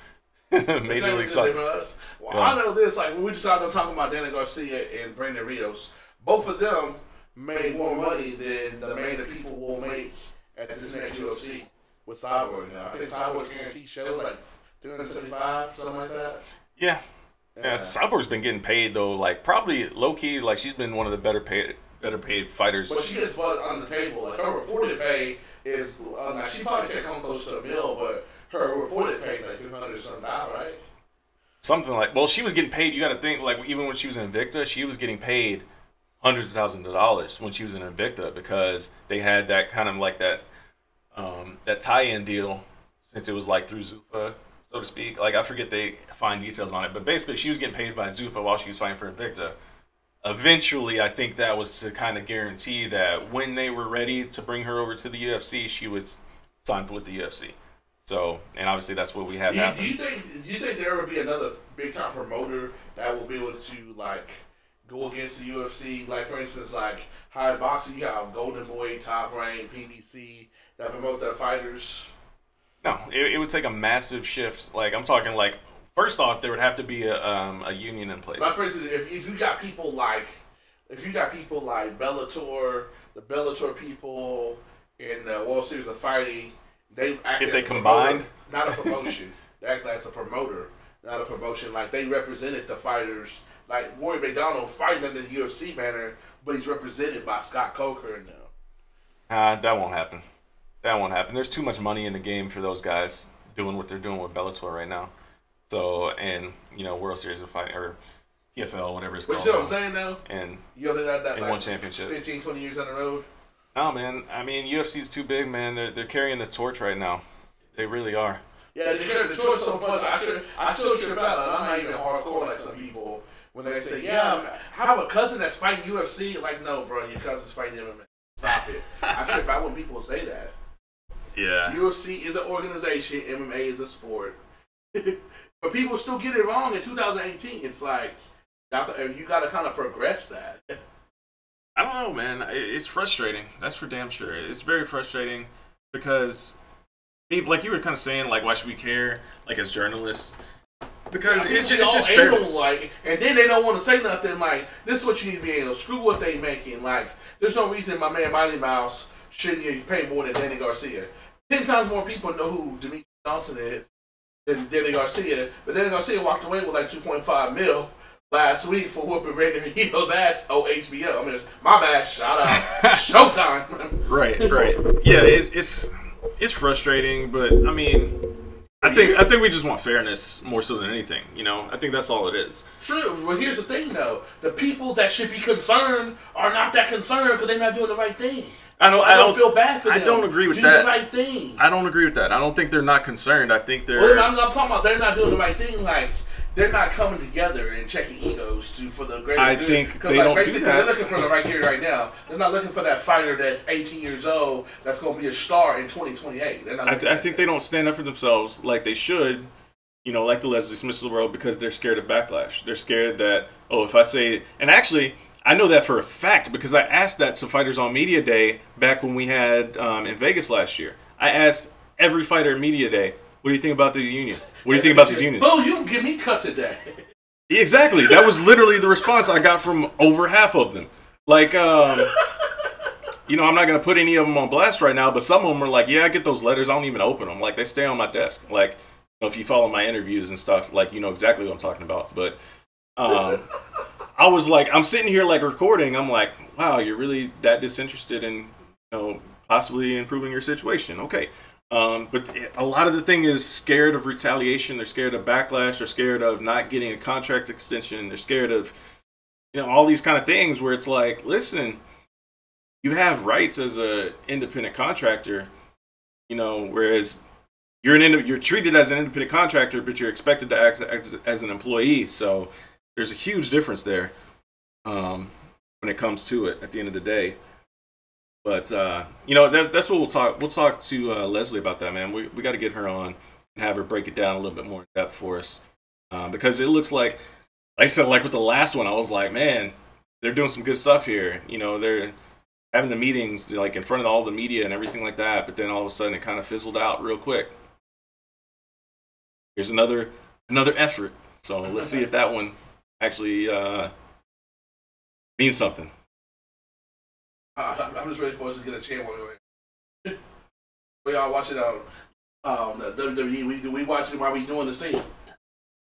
Major League Soccer. Well, yeah. I know this. Like when we just started talking about Danny Garcia and Brandon Rios, both of them made more money than the main people will make at this next UFC with Cyborg now. I think Cyborg's guaranteed shows like $375, something like that. Yeah. Yeah, Cyborg's been getting paid though, like probably low key, like she's been one of the better paid fighters. But she gets butt on the table. Like her reported pay is now she probably take home close to $1 million, but her reported pay is like $300 or something, right? Something like, well, she was getting paid. You got to think, like even when she was in Invicta, she was getting paid hundreds of thousands of dollars when she was in Invicta, because they had that kind of like that tie-in deal, since it was like through Zuffa, so to speak. Like I forget the fine details on it, but basically she was getting paid by Zuffa while she was fighting for Invicta. Eventually, I think that was to kind of guarantee that when they were ready to bring her over to the UFC, she was signed with the UFC. So, and obviously that's what we have happen. Do you think there will be another big time promoter that will be able to like go against the UFC? Like for instance, like high boxing, you got Golden Boy, Top Rank, PBC that promote their fighters. No, it would take a massive shift. Like I'm talking like, first off, there would have to be a union in place. Like for instance, if you got people like Bellator, the Bellator people in the World Series of Fighting, they act if they combined, not a promotion. They act like it's a promoter, not a promotion. Like they represented the fighters. Like Rory McDonald fighting under the UFC banner, but he's represented by Scott Coker and them. That won't happen. That won't happen. There's too much money in the game for those guys doing what they're doing with Bellator right now. So, and World Series of Fighting or PFL, whatever it's called. But you know what I'm saying now? And you only got that like one championship, 15, 20 years on the road. No, man. I mean, UFC's too big, man. They're carrying the torch right now. They really are. Yeah, they carry the torch so much. I still trip out. I'm not even hardcore like some people when they say, "Yeah, I have a cousin that's fighting UFC." Like, no, bro, your cousin's fighting MMA. Stop it. I trip out when people say that. Yeah. UFC is an organization. MMA is a sport. But people still get it wrong in 2018. It's like you got to kind of progress that. I don't know, man. It's frustrating. That's for damn sure. It's very frustrating because, like you were kind of saying, like why should we care, like as journalists? Because it's just fairness. Like, and then they don't want to say nothing. Like this is what you need to be able to screw what they making. Like there's no reason my man Mighty Mouse shouldn't get paid more than Danny Garcia. 10 times more people know who Demetrius Johnson is than Danny Garcia. But Danny Garcia walked away with like $2.5 million last week for whooping Brandon Rios' ass on HBO. I mean, my bad. Shout out. Showtime. Right. Yeah, it's frustrating, but I mean, I think we just want fairness more so than anything. I think that's all it is. True. Well, here's the thing, though: the people that should be concerned are not that concerned because they're not doing the right thing. I don't feel bad for them. I don't agree with Do that. the right thing. I don't agree with that. I don't think they're not concerned. I think they're. Well, I'm talking about they're not doing the right thing. Like they're not coming together and checking egos for the greater good. I think they like, don't basically do that. They're looking for the right here, right now. They're not looking for that fighter that's 18 years old that's going to be a star in 2028. They're not. I think they don't stand up for themselves like they should. You know, like the Leslie Smiths of the world, because they're scared of backlash. They're scared that, oh, if I say, and actually, I know that for a fact because I asked that to Fighters on Media Day back when we had in Vegas last year. I asked every fighter at Media Day, what do you think about these unions? What do you think about these unions? Fool, you don't get me cut today. Exactly. That was literally the response I got from over half of them. Like, you know, I'm not going to put any of them on blast right now, but some of them are like, yeah, I get those letters. I don't even open them. Like, they stay on my desk. Like, if you follow my interviews and stuff, like, you know exactly what I'm talking about. But I was like, I'm sitting here like recording. I'm like, wow, you're really that disinterested in, you know, possibly improving your situation. Okay. But a lot of the thing is scared of retaliation. They're scared of backlash. They're scared of not getting a contract extension. They're scared of, you know, all these kind of things where it's like, listen, you have rights as a independent contractor, you know, whereas you're treated as an independent contractor, but you're expected to act as an employee. So there's a huge difference there when it comes to it at the end of the day. But you know, that's what we'll talk. We'll talk to Leslie about that, man. We got to get her on and have her break it down a little bit more in depth for us, because it looks like I said, like with the last one, I was like, man, they're doing some good stuff here. You know, they're having the meetings like in front of all the media and everything like that. But then all of a sudden, it kind of fizzled out real quick. Here's another effort. So let's see if that one actually means something. I'm just ready for us to get a chance. We all watch it on the WWE. We watch it while we doing this thing.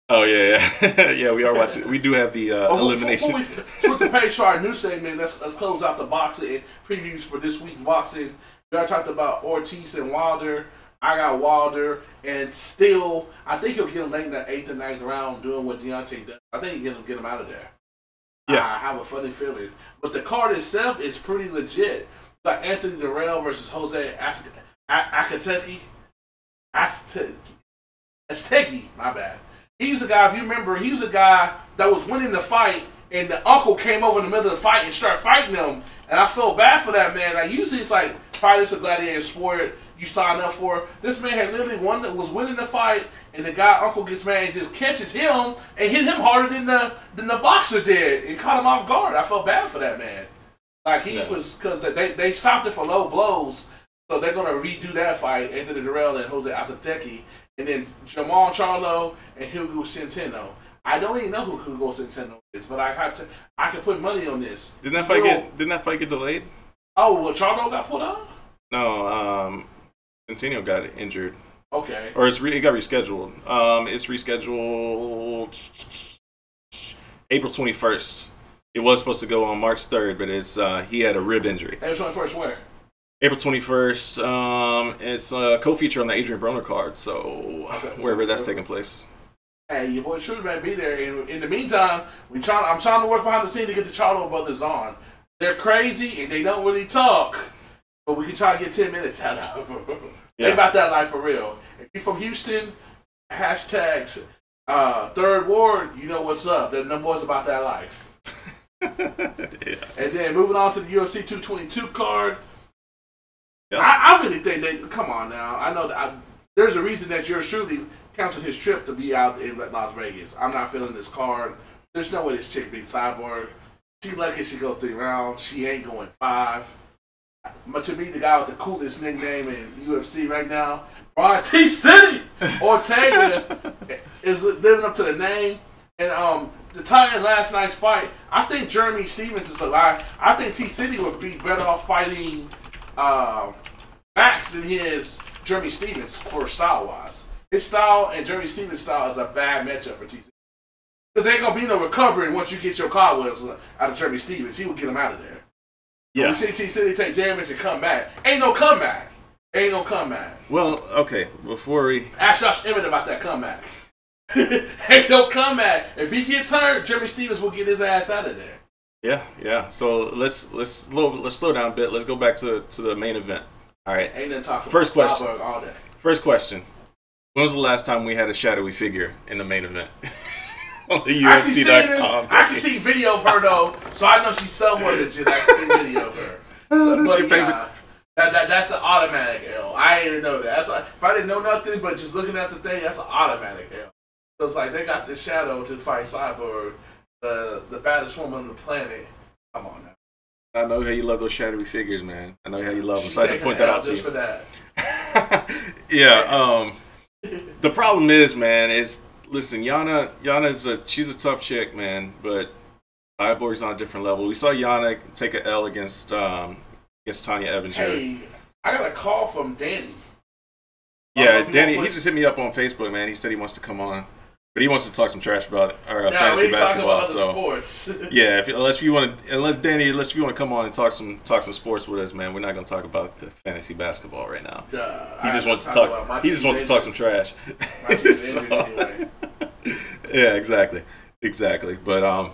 Oh yeah. Yeah, we are watching. We do have the elimination. Before we flip the page to our new segment, let's close out the boxing previews for this week's boxing. We already talked about Ortiz and Wilder. I got Wilder, and still, I think he'll get him late in the 8th or 9th round doing what Deontay does. I think he'll get him out of there. Yeah. I have a funny feeling. But the card itself is pretty legit. You got Anthony Durrell versus Jose Aztequi. Aztequi, my bad. He's the guy, if you remember, he was the guy that was winning the fight, and the uncle came over in the middle of the fight and started fighting him. And I felt bad for that man. Like, usually it's like fighters a gladiator sport you sign up for. This man had literally was winning the fight, and the guy uncle gets mad and just catches him and hit him harder than the boxer did and caught him off guard. I felt bad for that man. Like, he was, because they stopped it for low blows, so they're going to redo that fight, Anthony Durrell and Jose Aztequi, and then Jamal Charlo and Hugo Centeno. I don't even know who Hugo Centeno is, but I can put money on this. Didn't that fight get delayed? Oh, well, Charlo got put on? No, Centeno got injured. Okay. Or it got rescheduled. It's rescheduled April 21st. It was supposed to go on March 3rd, but he had a rib injury. April 21st where? April 21st. It's a co-feature on the Adrian Broner card, so wherever that's taking place. Hey, your boy Shooter may be there. In the meantime, I'm trying to work behind the scene to get the Charlo brothers on. They're crazy and they don't really talk, but we can try to get 10 minutes out of them. Yeah. They about that life for real. If you're from Houston, hashtags Third Ward, you know what's up. Them boys about that life. Yeah. And then moving on to the UFC 222 card. Yeah. I really think they come on now. I know that there's a reason that you're surely canceled his trip to be out in Las Vegas. I'm not feeling this card. There's no way this chick beat Cyborg. She lucky she go 3 rounds. She ain't going 5. But to me, the guy with the coolest nickname in UFC right now, Brian T. City Ortega, is living up to the name. And the tie in last night's fight, I think Jeremy Stevens is alive. I think T. City would be better off fighting Max than he is Jeremy Stevens for style-wise. His style and Jeremy Stevens' style is a bad matchup for T. City. Because there ain't going to be no recovery once you get your cobwebs out of Jeremy Stevens. He will get him out of there. Yeah. We see T. City take damage and come back. Ain't no comeback. Ain't no comeback. Well, okay, before we... Ask Josh Emmett about that comeback. Ain't no comeback. If he gets hurt, Jeremy Stevens will get his ass out of there. Yeah. So let's slow down a bit. Let's go back to the main event. All right. Ain't nothing talking First about question. Cyborg all day. First question. When was the last time we had a shadowy figure in the main event? On the UFC.com. I actually seen video of her though, so I know she's somewhat legit. I actually seen video of her. So, That's your favorite. That's an automatic L. I didn't know that. That's if I didn't know nothing, but just looking at the thing, that's an automatic L. So it's like they got this shadow to fight Cyborg, the baddest woman on the planet. Come on now. I know how you love those shadowy figures, man. I know how you love them. So I had to point that out to you. For that. Yeah. The problem is, man, listen, Yana's she's a tough chick, man, but Cyborg's on a different level. We saw Yana take an L against Tanya Evans. Hey, I got a call from Danny. Yeah, Danny, he just hit me up on Facebook, man. He said he wants to come on, but he wants to talk some trash about our fantasy basketball. So sports. Yeah, unless you want to come on and talk some sports with us, man, we're not going to talk about the fantasy basketball right now. He just wants to talk. He just wants to talk some trash. Anyway. Yeah, exactly. But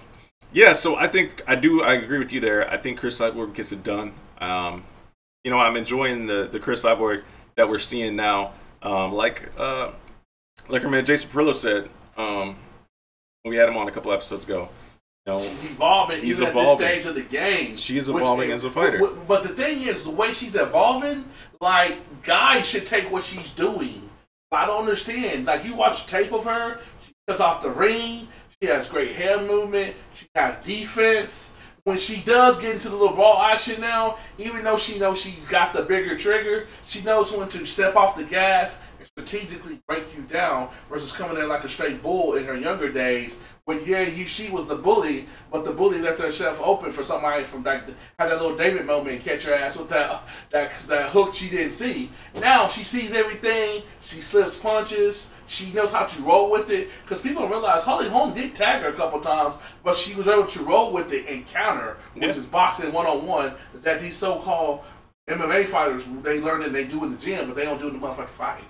yeah. So I agree with you there. I think Chris Cyborg gets it done. I'm enjoying the Chris Cyborg that we're seeing now. Like our man Jason Perillo said, when we had him on a couple episodes ago. She's evolving. He's even evolving. at this stage of the game. She is evolving as a fighter. But the thing is, the way she's evolving, like, guys should take what she's doing. I don't understand. Like, you watch tape of her, she cuts off the ring, she has great hair movement, she has defense. When she does get into the little ball action now, even though she knows she's got the bigger trigger, she knows when to step off the gas and strategically break you down versus coming in like a straight bull in her younger days. But yeah, she was the bully, but the bully left herself open for somebody from like had that little David moment and catch her ass with that hook she didn't see. Now she sees everything. She slips punches. She knows how to roll with it because people don't realize Holly Holm did tag her a couple times, but she was able to roll with it and counter, which is boxing 1-on-1 that these so-called MMA fighters they learn and they do in the gym, but they don't do in the motherfucking fight.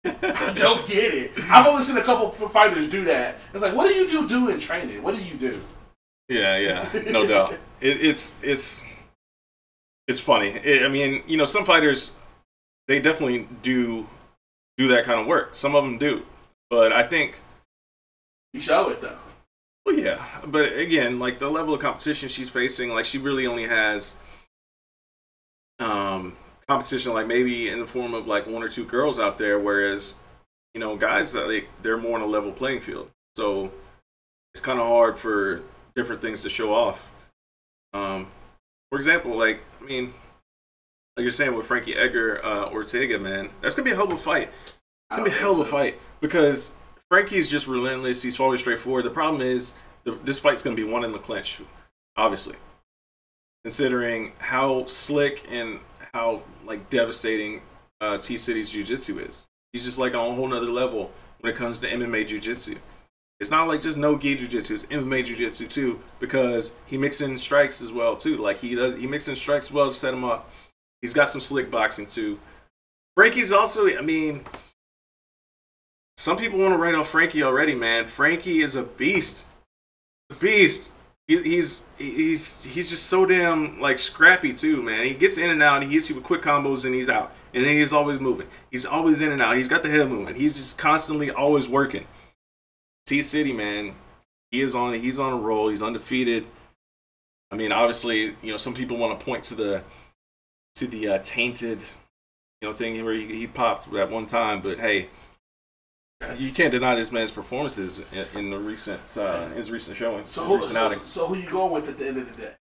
I don't get it. I've only seen a couple fighters do that. It's like, what do you do in training? What do you do? Yeah, no doubt. It's funny. I mean, some fighters they definitely do that kind of work. Some of them do, but I think you show it though. Well, yeah, but again, like the level of competition she's facing, like she really only has competition like maybe in the form of like one or two girls out there, whereas guys they're more on a level playing field, so it's kind of hard for different things to show off. For example, like you're saying with Frankie Edgar Ortega, man, that's gonna be a hell of a fight. It's gonna be a hell of a fight because Frankie's just relentless. He's always straightforward. The problem is this fight's gonna be won in the clinch, obviously, considering how slick and how like devastating T-City's jiu-jitsu is. He's just like on a whole nother level when it comes to MMA jiu-jitsu. It's not like just no-gi jiu-jitsu, it's MMA jiu-jitsu too, because he mixes in strikes as well too. Like he mixes in strikes as well to set him up. He's got some slick boxing too. Frankie's also, some people want to write off Frankie already, man. Frankie is a beast. A beast. He's just so damn like scrappy too, man. He gets in and out, and he hits you with quick combos, and he's out. And then he's always moving. He's always in and out. He's got the head movement. He's just constantly always working. T-City, man, he's on a roll. He's undefeated. I mean, obviously, some people want to point to the tainted, thing where he popped at one time, but hey, you can't deny this man's performances in the his recent showings, recent outings. So who you going with at the end of the day?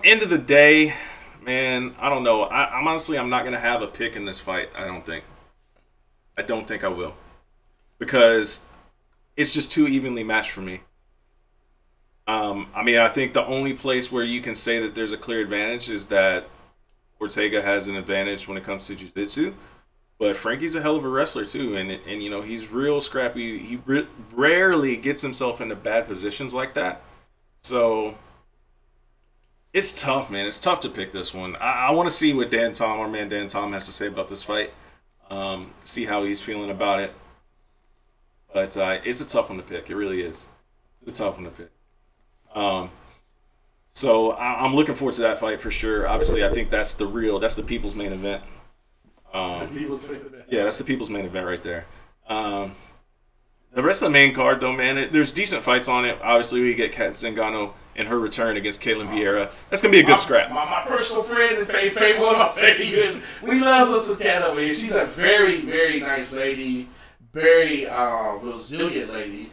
End of the day, man, I don't know. I'm honestly, I'm not gonna have a pick in this fight. I don't think I will, because it's just too evenly matched for me. I think the only place where you can say that there's a clear advantage is that Ortega has an advantage when it comes to jiu-jitsu. But Frankie's a hell of a wrestler too, and he's real scrappy. He rarely gets himself into bad positions like that. So it's tough, man. It's tough to pick this one. I want to see what our man Dan Tom has to say about this fight. See how he's feeling about it. But it's a tough one to pick. It really is. It's a tough one to pick. So I'm looking forward to that fight for sure. Obviously, I think that's the people's main event. Yeah, that's the people's main event right there. The rest of the main card, though, man, there's decent fights on it. Obviously, we get Kat Zingano in her return against Caitlin Vieira. That's gonna be a good scrap. My personal friend and favorite, one of my favorite. We love us some Kat over here. She's a very, very nice lady, very resilient lady,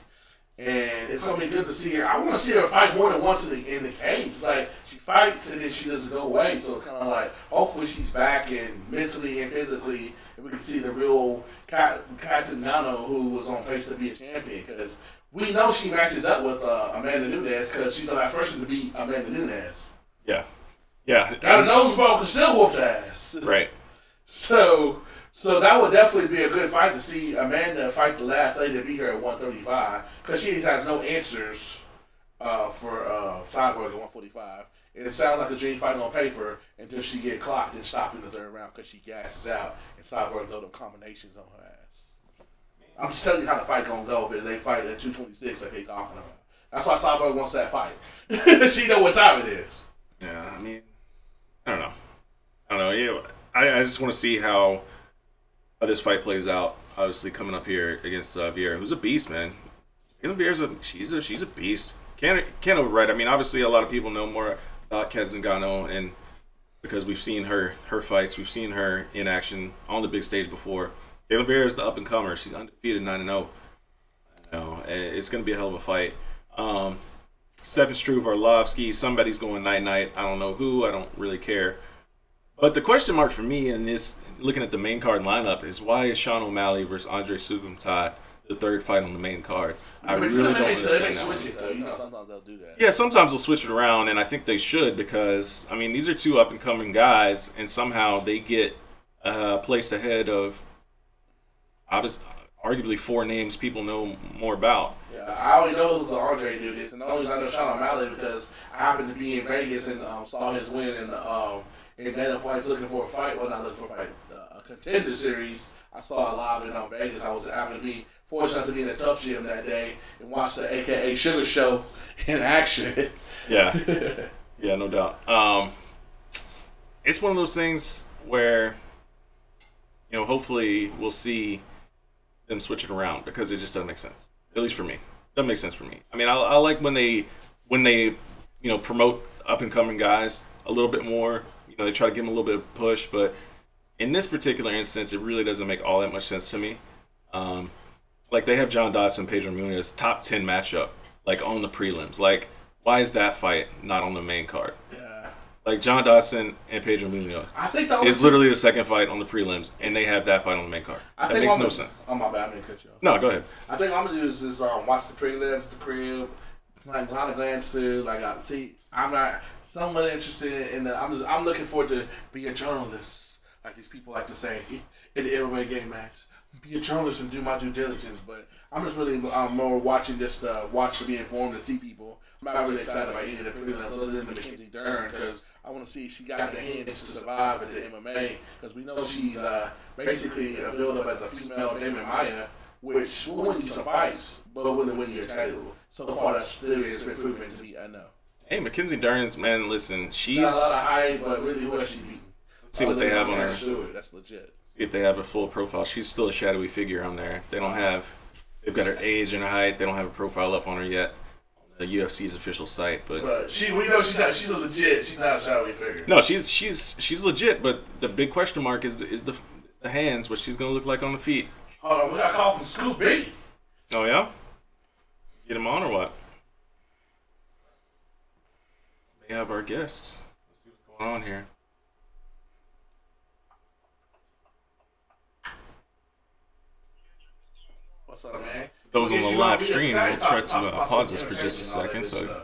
and it's gonna be good to see her. I want to see her fight more than once in the cage. It's like she fights and then she doesn't go away. So it's kind of like hopefully she's back and mentally and physically, and we can see the real Kat Zingano who was on pace to be a champion, because we know she matches up with Amanda Nunes because she's the last person to beat Amanda Nunes. Yeah. Got a nose ball can still whoop the ass. Right. So that would definitely be a good fight to see Amanda fight the last lady to beat her at 135, because she has no answers for Cyborg at 145. And it sounds like a dream fight on paper until she get clocked and stopped in the third round because she gasses out and Cyborg know them combinations on her ass. I'm just telling you how the fight gonna go if they fight at 226 like they talking about. That's why Cyborg wants that fight. She know what time it is. Yeah, I mean, I don't know. Yeah, I just want to see how this fight plays out. Obviously, coming up here against Vieira, who's a beast, man. Caitlin Vieira's she's a beast. Can't override. I mean, obviously, a lot of people know more about Kat Zingano, and because we've seen her fights, we've seen her in action on the big stage before. Caitlin Vieira is the up and comer. She's undefeated, 9-0. It's gonna be a hell of a fight. Stefan Struve, Arlovsky, somebody's going night. I don't know who. I don't really care. But the question mark for me in this, looking at the main card lineup, is why is Sean O'Malley versus Andre Sukumtai the third fight on the main card? I really don't understand that one. You know, sometimes they'll do that. Yeah, sometimes they'll switch it around, and I think they should, because I mean these are two up and coming guys, and somehow they get placed ahead of arguably four names people know more about. Yeah, I already know who the Andre dude is, and the only reason I know Sean O'Malley because I happened to be in Vegas and saw his win in Dana White's looking for a fight. Well, not looking for a fight, a contender series. I saw it live in Vegas. I was happened to be fortunate to be in a Tough Gym that day and watch the AKA Sugar Show in action. Yeah, yeah, no doubt. It's one of those things where, you know, hopefully we'll see them switch it around, because it just doesn't make sense. At least for me, doesn't make sense for me. I mean, I like when they you know, promote up and coming guys a little bit more. You know, they try to give them a little bit of push, but in this particular instance, it really doesn't make all that much sense to me. Like they have John Dodson, Pedro Munhoz, top 10 matchup, like on the prelims. Like, why is that fight not on the main card? Yeah. Like John Dodson and Pedro Munhoz. I think it's literally the second fight on the prelims, and they have that fight on the main card. That makes no sense. Oh my bad, I didn't cut you off. No, go ahead. I think I'm gonna do is watch the prelims, the crib, like a lot of glance to see. I'm not somewhat interested in the. I'm looking forward to be a journalist, like these people like to say in the MMA game match. Be a journalist and do my due diligence, but I'm just really more watching just watch to be informed and see people. I'm not really excited about any of the prelims other than the Mackenzie Dern, because I want to see if she got the hands to survive at the MMA, because we know she's basically a build-up as a female Damon Maya, which will win you some fights, but will win you a title. So far, that's really has been proven to be a no. Hey, Mackenzie Dern's, man, listen, she's not a lot of hype, but really, who has she beaten? Let's see what they have on her. That's legit. See if they have a full profile. She's still a shadowy figure on there. They don't have. They've got her age and her height. They don't have a profile up on her yet. The UFC's official site, but we know she's not. She's a legit. She's not a shadowy figure. No, she's legit. But the big question mark is the hands. What she's gonna look like on the feet. Hold on, we got a call from Scoop B. Oh yeah, get him on or what? We have our guests. Let's see what's going on here. What's up, man? Those on the live stream, we'll try to pause this for just a second. So.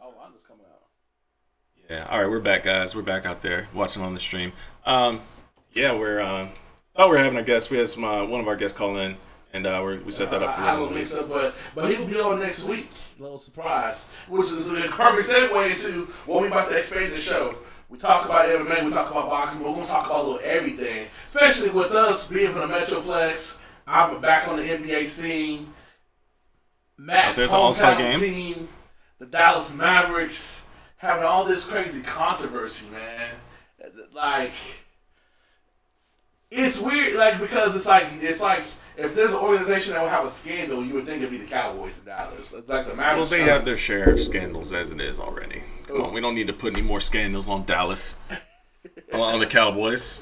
Oh, I'm just coming out. Yeah. All right, we're back, guys. We're back out there watching on the stream. Yeah, we're thought we were having a guest. We had some one of our guests call in, and we set that up for a little mix up, but he will be on next week. A little surprise, which is a perfect segue into what we about to expand the show. We talk about MMA, we talk about boxing, but we're gonna talk about a little everything, especially with us being from the Metroplex. I'm back on the NBA scene. Matt's hometown team, the Dallas Mavericks, having all this crazy controversy, man. Like, it's weird, like, because it's like if there's an organization that would have a scandal, you would think it'd be the Cowboys in Dallas. Like the Mavericks. Well, they have their share of scandals as it is already. Come on, we don't need to put any more scandals on Dallas, on the Cowboys.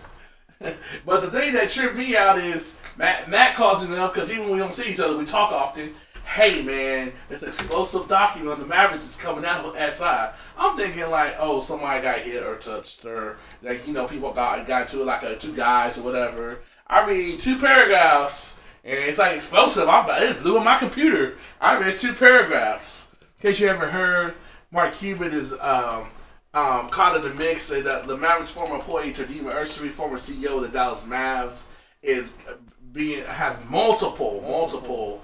But the thing that tripped me out is Matt calls me up because even when we don't see each other, we talk often. Hey man, this explosive document on the Mavericks is coming out on SI. I'm thinking like, oh, somebody got hit or touched, or like, you know, people got into it, like two guys or whatever. I read 2 paragraphs and it's like explosive. It blew up my computer. I read 2 paragraphs. In case you ever heard, Mark Cuban is caught in the mix. The Mavericks' former employee Tadima Ursary, former CEO of the Dallas Mavs, has multiple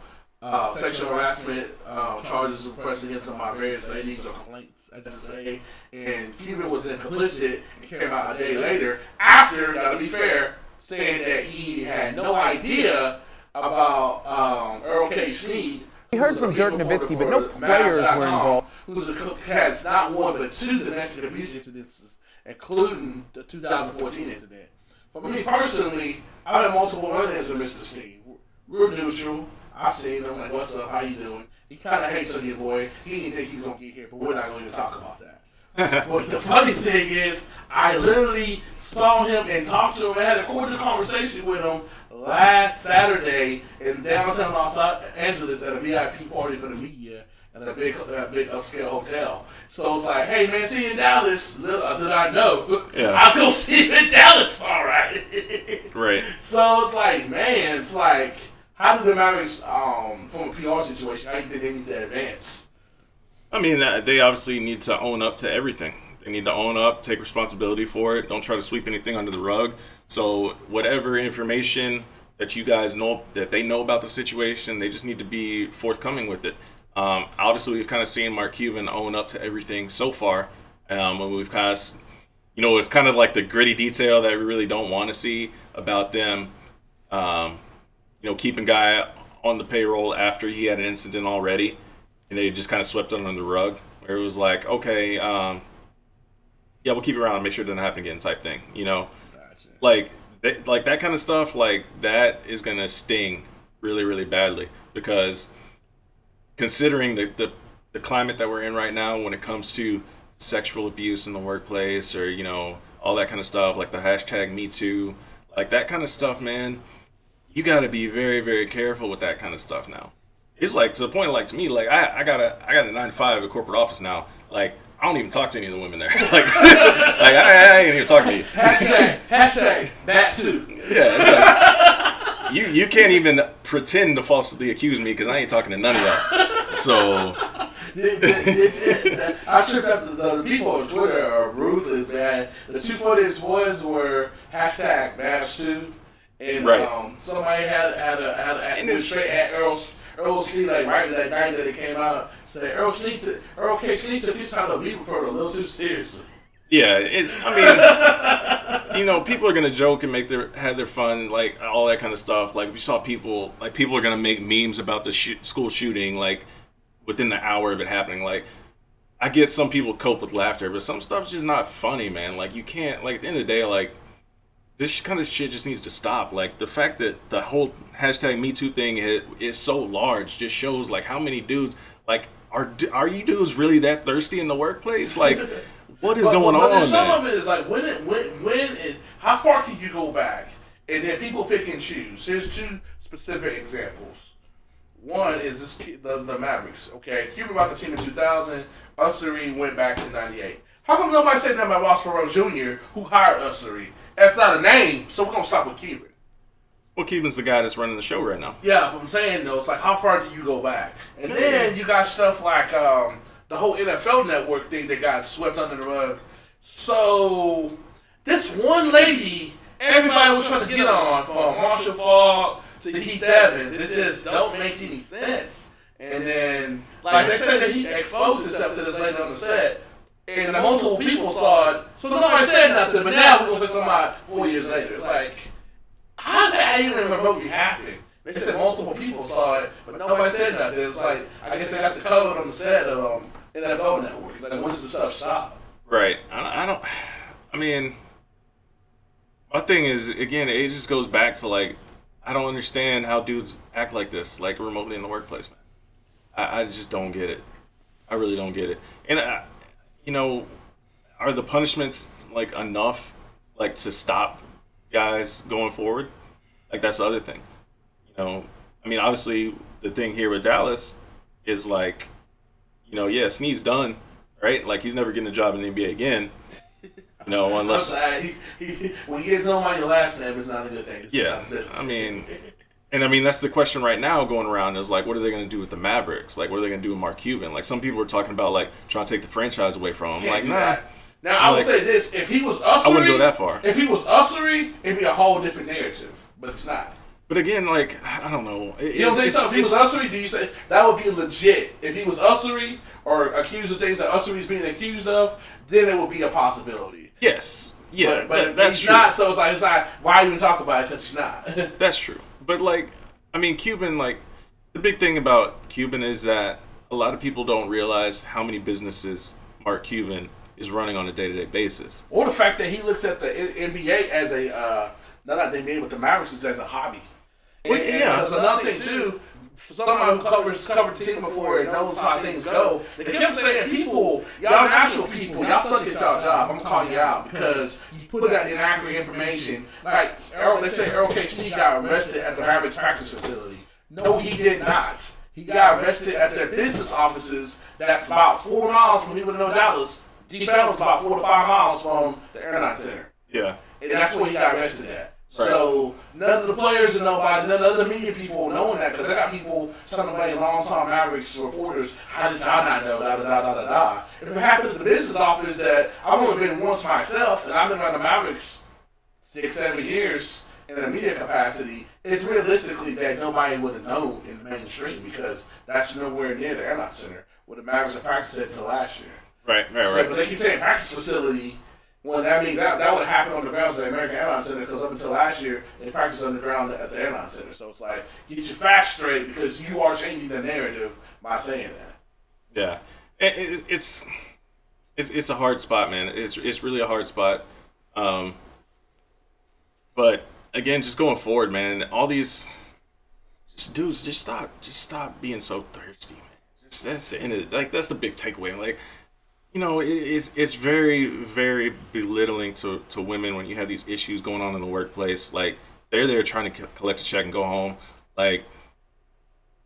sexual harassment charges pressed against him by various ladies or complaints, I just say. And Cuban was complicit and came out a day later after, gotta be fair, saying that he had no idea about Earl K. Snead. We heard from Dirk Nowitzki, but no players were involved. Who has not one but 2 domestic abuse incidences, including the 2014 incident. For me personally, I've had multiple run-ins with Mr. Snead. We're neutral. I seen him, like, what's up, how you doing? He kind of hates on your boy. He didn't think he was going to get here, but we're not going to talk about that. But the funny thing is, I literally saw him and talked to him and had a cordial conversation with him last Saturday in downtown Los Angeles at a VIP party for the media at a big upscale hotel. So it's like, hey man, see you in Dallas. Did I know? Yeah. I'll go see you in Dallas, all right. Right. So it's like, man, it's like, how did the Mavericks, from a PR situation, how do you think they need to advance? I mean, they obviously need to own up to everything. They need to own up, take responsibility for it. Don't try to sweep anything under the rug. So whatever information that you guys know, that they know about the situation, they just need to be forthcoming with it. Obviously, we've kind of seen Mark Cuban own up to everything so far. And we've kind of, you know, it's kind of like the gritty detail that we really don't want to see about them, you know, keeping guy on the payroll after he had an incident already, and they just kind of swept it under the rug, where it was like, okay, yeah, we'll keep it around and make sure it doesn't happen again type thing, you know? Gotcha. Like that kind of stuff, like, that is going to sting really, really badly, because considering the climate that we're in right now when it comes to sexual abuse in the workplace, or, you know, all that kind of stuff, like the hashtag #MeToo, like that kind of stuff, man, you got to be very, very careful with that kind of stuff now. It's like, to the point, like, to me, like, I got a 9-to-5 at corporate office now. Like, I don't even talk to any of the women there. Like, I ain't even talk to you. Hashtag that too. Yeah, it's like, you can't even pretend to falsely accuse me, because I ain't talking to none of y'all. So I tripped up the people on Twitter are ruthless, man. The 2 footage boys were hashtag Mavs2. And right. Somebody had straight at Earl Snead, like right that night that it came out, said Earl K. Snead took his time to be report a little too seriously. Yeah, I mean, you know, people are gonna joke and have their fun, like all that kind of stuff. Like, we saw people are gonna make memes about the school shooting, like within the hour of it happening. Like, I get some people cope with laughter, but some stuff's just not funny, man. Like, you can't, like, at the end of the day, like, this kind of shit just needs to stop. Like, the fact that the whole hashtag #MeToo thing is so large just shows, like, how many dudes, like, are you dudes really that thirsty in the workplace? Like, what is going on? Some of it is like, how far can you go back? And then people pick and choose. Here's 2 specific examples. One is the Mavericks. Okay, Cuban bought the team in 2000. Usery went back to 98. How come nobody said nothing about Ross Perot Jr., who hired Usery? That's not a name, so we're going to stop with Cuban. Well, Cuban's the guy that's running the show right now. Yeah, but I'm saying, though, it's like, how far do you go back? And then you got stuff like the whole NFL Network thing that got swept under the rug. So this one lady, everybody was trying to get on, from Marshall Faulk to Heath Evans. It just don't make any sense. And then, like, they said that he exposed himself to this lady on the set, and multiple people saw it, so nobody said nothing, but now we're going to say something 4 years later. It's like, how's that even remotely happening? They said multiple people saw it, but nobody said nothing. It's like, I guess they got the code on the set of NFL Network. It's like, when does the stuff stop? Right. I mean, my thing is, again, it just goes back to, like, I don't understand how dudes act like this, like remotely in the workplace, man. I just don't get it. I really don't get it. And, you know, are the punishments, like, enough, like, to stop guys going forward? Like, that's the other thing. You know, I mean, obviously, the thing here with Dallas is, like, you know, yeah, Snead's done, right? Like, he's never getting a job in the NBA again. You know, unless... when you get known by your last name, it's not a good thing. Yeah, I mean... And, I mean, that's the question right now going around is, like, what are they going to do with the Mavericks? Like, what are they going to do with Mark Cuban? Like, some people are talking about, like, trying to take the franchise away from him. Like, nah. Now, I would say this. If he was Ussery... I wouldn't go that far. If he was Ussery, it'd be a whole different narrative. But it's not. But again, like, I don't know. You don't think so? If he was Ussery, do you say that would be legit? If he was Ussery or accused of things that Ussery is being accused of, then it would be a possibility. Yes. Yeah, but that's he's true. not, so it's like, why even talk about it? Because he's not. That's true. But, like, I mean, Cuban, like, the big thing about Cuban is that a lot of people don't realize how many businesses Mark Cuban is running on a day-to-day basis. Or the fact that he looks at the NBA as a, not the NBA, but the Mavericks is as a hobby. Well, yeah. That's another thing, too. For someone who covered the team before and knows how things go, they kept saying, people, y'all national people, y'all suck at y'all job. I'm going to call you out because you put out inaccurate information. Like, they say Earl K. Snead got arrested at the Mavericks practice facility. No, he did not. He got arrested at their business offices that's about 4 miles from people that know Dallas. Deep Ellum is about 4 to 5 miles from the Airline Center. Yeah. And that's where he got arrested at. Right. So none of the players and nobody, none of the media people knowing that, because I got people trying to blame long-time Mavericks reporters. How did y'all not know? Da da da da da da. If it happened at the business office, that I've only been once myself, and I've been around the Mavericks 6-7 years in a media capacity. It's realistically that nobody would have known in the mainstream because that's nowhere near the Airline Center where the Mavericks have practiced until last year. Right. But they keep saying practice facility. Well, that means that would happen on the grounds of the American Airlines Center because up until last year, they practiced underground at the Airline Center. So it's like, get your facts straight because you are changing the narrative by saying that. Yeah. It's a hard spot, man. It's really a hard spot. But, again, just going forward, man, all these dudes, just stop being so thirsty, man. That's the big takeaway. Like, you know, it's very, very belittling to women when you have these issues going on in the workplace. Like, they're there trying to collect a check and go home. Like,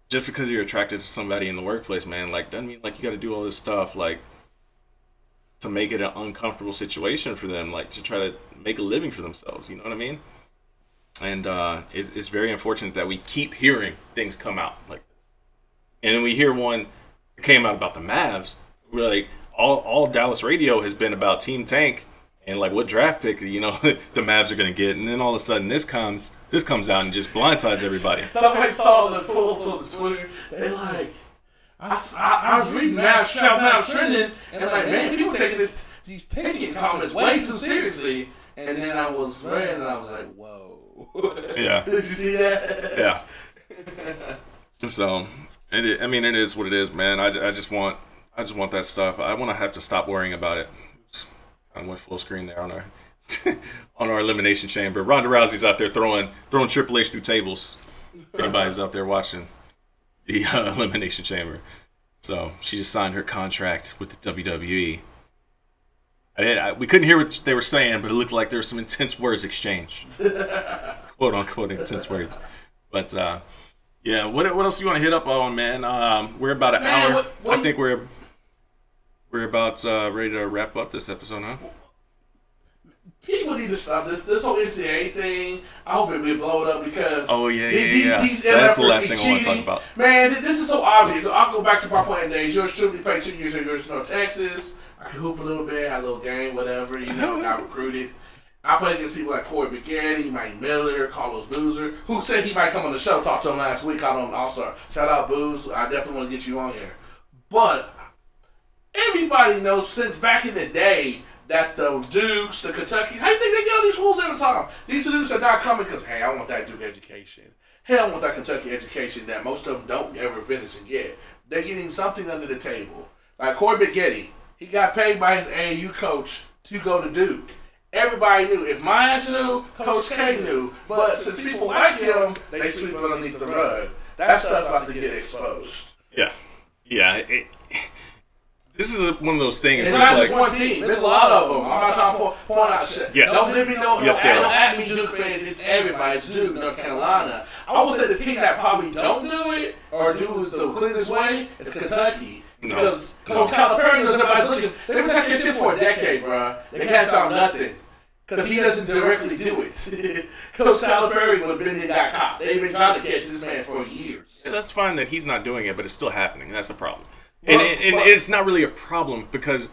just because you're attracted to somebody in the workplace, man, like, doesn't mean, like, you got to do all this stuff, like, to make it an uncomfortable situation for them, like, to try to make a living for themselves. You know what I mean? And it's very unfortunate that we keep hearing things come out like this. And then we hear one that came out about the Mavs. We're like, all Dallas radio has been about Team Tank and like what draft pick, you know, the Mavs are gonna get, and then all of a sudden this comes out and just blindsides everybody. Somebody saw the pull up to the Twitter. They like, I was reading Mavs trending, and like, man, people taking these taking comments way too seriously. And then I was reading, and I was like, whoa. Yeah. Did you see that? Yeah. So, it is what it is, man. I just want that stuff. I want to have to stop worrying about it. I went full screen there on our on our elimination chamber. Ronda Rousey's out there throwing Triple H through tables. If anybody's out there watching the elimination chamber. So she just signed her contract with the WWE. We couldn't hear what they were saying, but it looked like there were some intense words exchanged, quote unquote intense words. But yeah, what else do you want to hit up on, man? We're about an hour. I think we're about ready to wrap up this episode, huh? people need to stop this whole NCAA thing. I hope it blow it up because these that's the last MFers thing be I want to talk cheating. about. Man, this is so obvious. So I'll go back to my playing days. Yours truly played 2 years at University of North Texas. I could hoop a little bit, had a little game, whatever. You know, got recruited. I played against people like Corey Biggetti, Mike Miller, Carlos Boozer, who said he might come on the show. Talked to him last week out on All-Star. Shout out, Booze. I definitely want to get you on here. But everybody knows since back in the day that the Dukes, the Kentucky, how do you think they get all these schools every time? These Dukes are not coming because, hey, I want that Duke education. Hey, I want that Kentucky education that most of them don't ever finish and get. They're getting something under the table. Like Corey Biggetti, he got paid by his AAU coach to go to Duke. Everybody knew. If Maya knew, Coach K knew. But since people like him, they sweep it underneath the rug. That stuff's about to get exposed. Yeah. Yeah. This is one of those things. It's not just one team. There's a lot of them. I'm not trying to point out shit. Yes. Don't at me, Duke fans. It's everybody. It's Duke, North Carolina. I would say the team that probably don't do it or do it the cleanest way is Kentucky. Because Coach Calipari knows everybody's looking. They've been taking shit for a decade, bro. They haven't found nothing. Because he doesn't directly do it. Coach Calipari would have been in that cop. They've been trying to catch this man for years. That's fine that he's not doing it, but it's still happening. That's the problem. And it's not really a problem because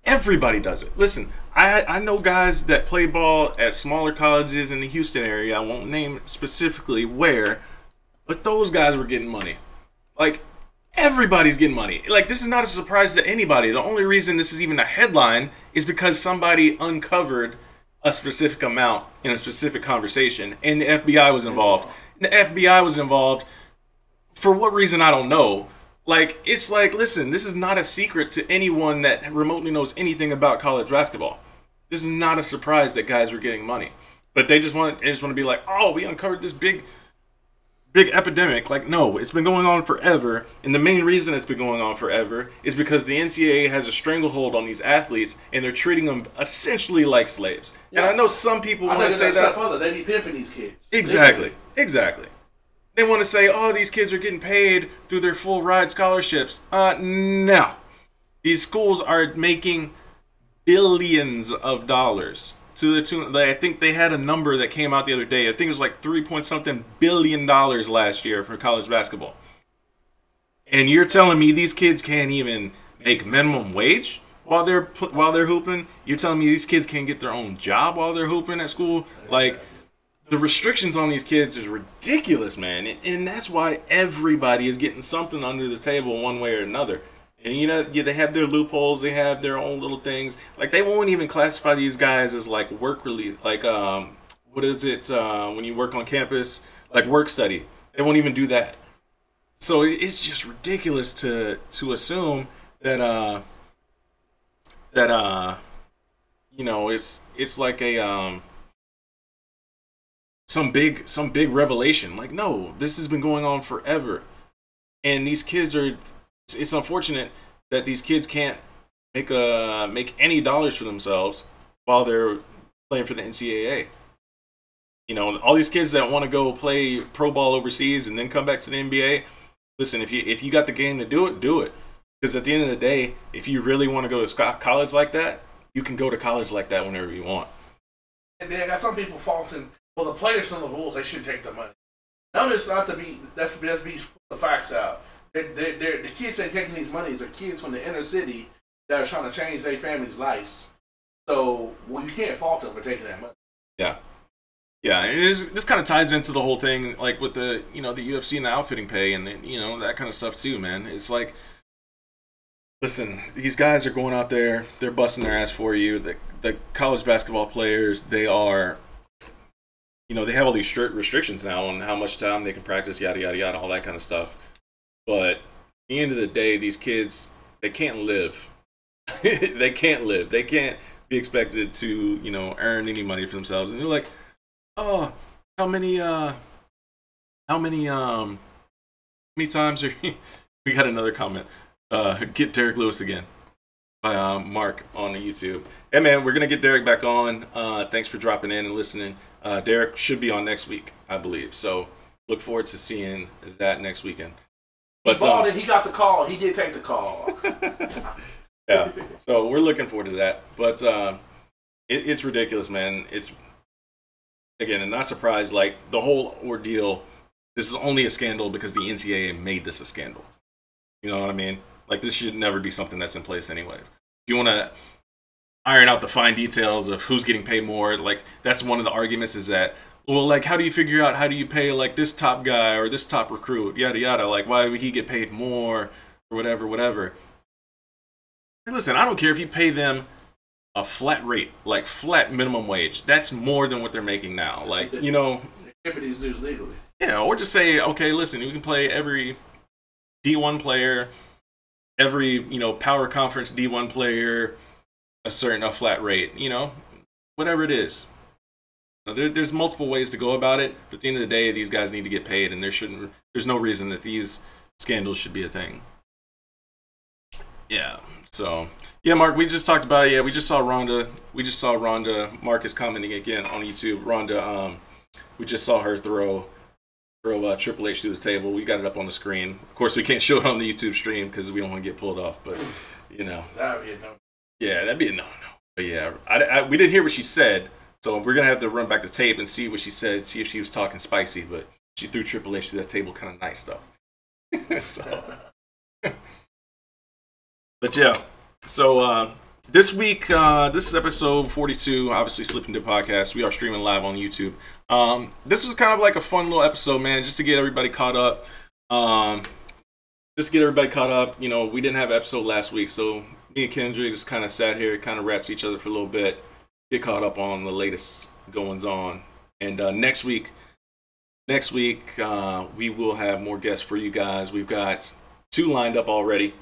everybody does it. Listen, I know guys that play ball at smaller colleges in the Houston area. I won't name specifically where, but those guys were getting money. Like, everybody's getting money. Like, this is not a surprise to anybody. The only reason this is even a headline is because somebody uncovered a specific amount in a specific conversation, and the FBI was involved. And the FBI was involved for what reason, I don't know. Like, it's like, listen, this is not a secret to anyone that remotely knows anything about college basketball. This is not a surprise that guys were getting money. But they just want to be like, oh, we uncovered this big epidemic. Like, no, it's been going on forever. And the main reason it's been going on forever is because the NCAA has a stranglehold on these athletes, and they're treating them essentially like slaves. Yeah. And I know some people want to say that. Further. They be pimping these kids. Exactly. They want to say, oh, these kids are getting paid through their full ride scholarships. No. These schools are making billions of dollars. To the tune, I think they had a number that came out the other day. I think it was like $3-point-something billion last year for college basketball. And you're telling me these kids can't even make minimum wage while they're hooping? You're telling me these kids can't get their own job while they're hooping at school? Like, the restrictions on these kids is ridiculous, man. And that's why everybody is getting something under the table one way or another. And, you know, they have their loopholes. They have their own little things. Like, they won't even classify these guys as, like, work release. Like, what is it when you work on campus? Like, work study. They won't even do that. So it's just ridiculous to assume that, you know, it's like a, some big revelation. Like, no, this has been going on forever. And these kids are... It's unfortunate that these kids can't make any dollars for themselves while they're playing for the NCAA. You know, all these kids that want to go play pro ball overseas and then come back to the NBA. Listen, if you got the game to do it, do it. Because at the end of the day, if you really want to go to college like that, you can go to college like that whenever you want. And then I got some people faulting. Well, the players know the rules; they should take the money. Notice not to be. Let's be the facts out. The kids that are taking these monies are kids from the inner city that are trying to change their family's lives. So, well, you can't fault them for taking that money. Yeah. Yeah, and this kind of ties into the whole thing, like with the, you know, the UFC and the outfitting pay and, you know, that kind of stuff too, man. It's like, listen, these guys are going out there, they're busting their ass for you. The college basketball players, they are, you know, they have all these strict restrictions now on how much time they can practice, yada, yada, yada, all that kind of stuff. But at the end of the day, these kids, they can't live. They can't live. They can't be expected to, you know, earn any money for themselves. And you're like, oh, how many times are we got another comment. Get Derek Lewis again by Mark on YouTube. Hey man, we're gonna get Derek back on. Thanks for dropping in and listening. Derek should be on next week, I believe. So look forward to seeing that next weekend. But he got the call. He did take the call. Yeah. So we're looking forward to that. But It's ridiculous, man. It's, again, and not surprised, like, the whole ordeal, this is only a scandal because the NCAA made this a scandal. You know what I mean? Like, this should never be something that's in place anyways. If you want to iron out the fine details of who's getting paid more, like, that's one of the arguments is that, well, like, how do you figure out, how do you pay, like, this top guy or this top recruit, yada, yada, like, why would he get paid more or whatever, whatever. Hey, listen, I don't care if you pay them a flat rate, like, flat minimum wage. That's more than what they're making now. Like, you know. These dudes legally. Yeah, or just say, okay, listen, you can play every D1 player, every, you know, power conference D1 player, a flat rate, you know, whatever it is. There's multiple ways to go about it, but at the end of the day, these guys need to get paid, and there's no reason that these scandals should be a thing. Yeah, so, yeah, Mark, we just talked about it. Yeah, we just saw Rhonda. Mark is commenting again on YouTube. Rhonda, we just saw her throw Triple H through the table. We got it up on the screen. Of course, we can't show it on the YouTube stream because we don't want to get pulled off, but, you know. That would be a no. Yeah, that'd be a no-no. But, yeah, we didn't hear what she said. So we're going to have to run back the tape and see what she said, see if she was talking spicy, but she threw Triple H through that table kind of nice, though. So. But yeah, so this week, this is episode 42, obviously Slip and Dip Podcast. We are streaming live on YouTube. This was kind of like a fun little episode, man, just to get everybody caught up. You know, we didn't have an episode last week, so me and Kendrick just kind of sat here, kind of rats each other for a little bit. Get caught up on the latest goings on, and next week we will have more guests for you guys. We've got 2 lined up already,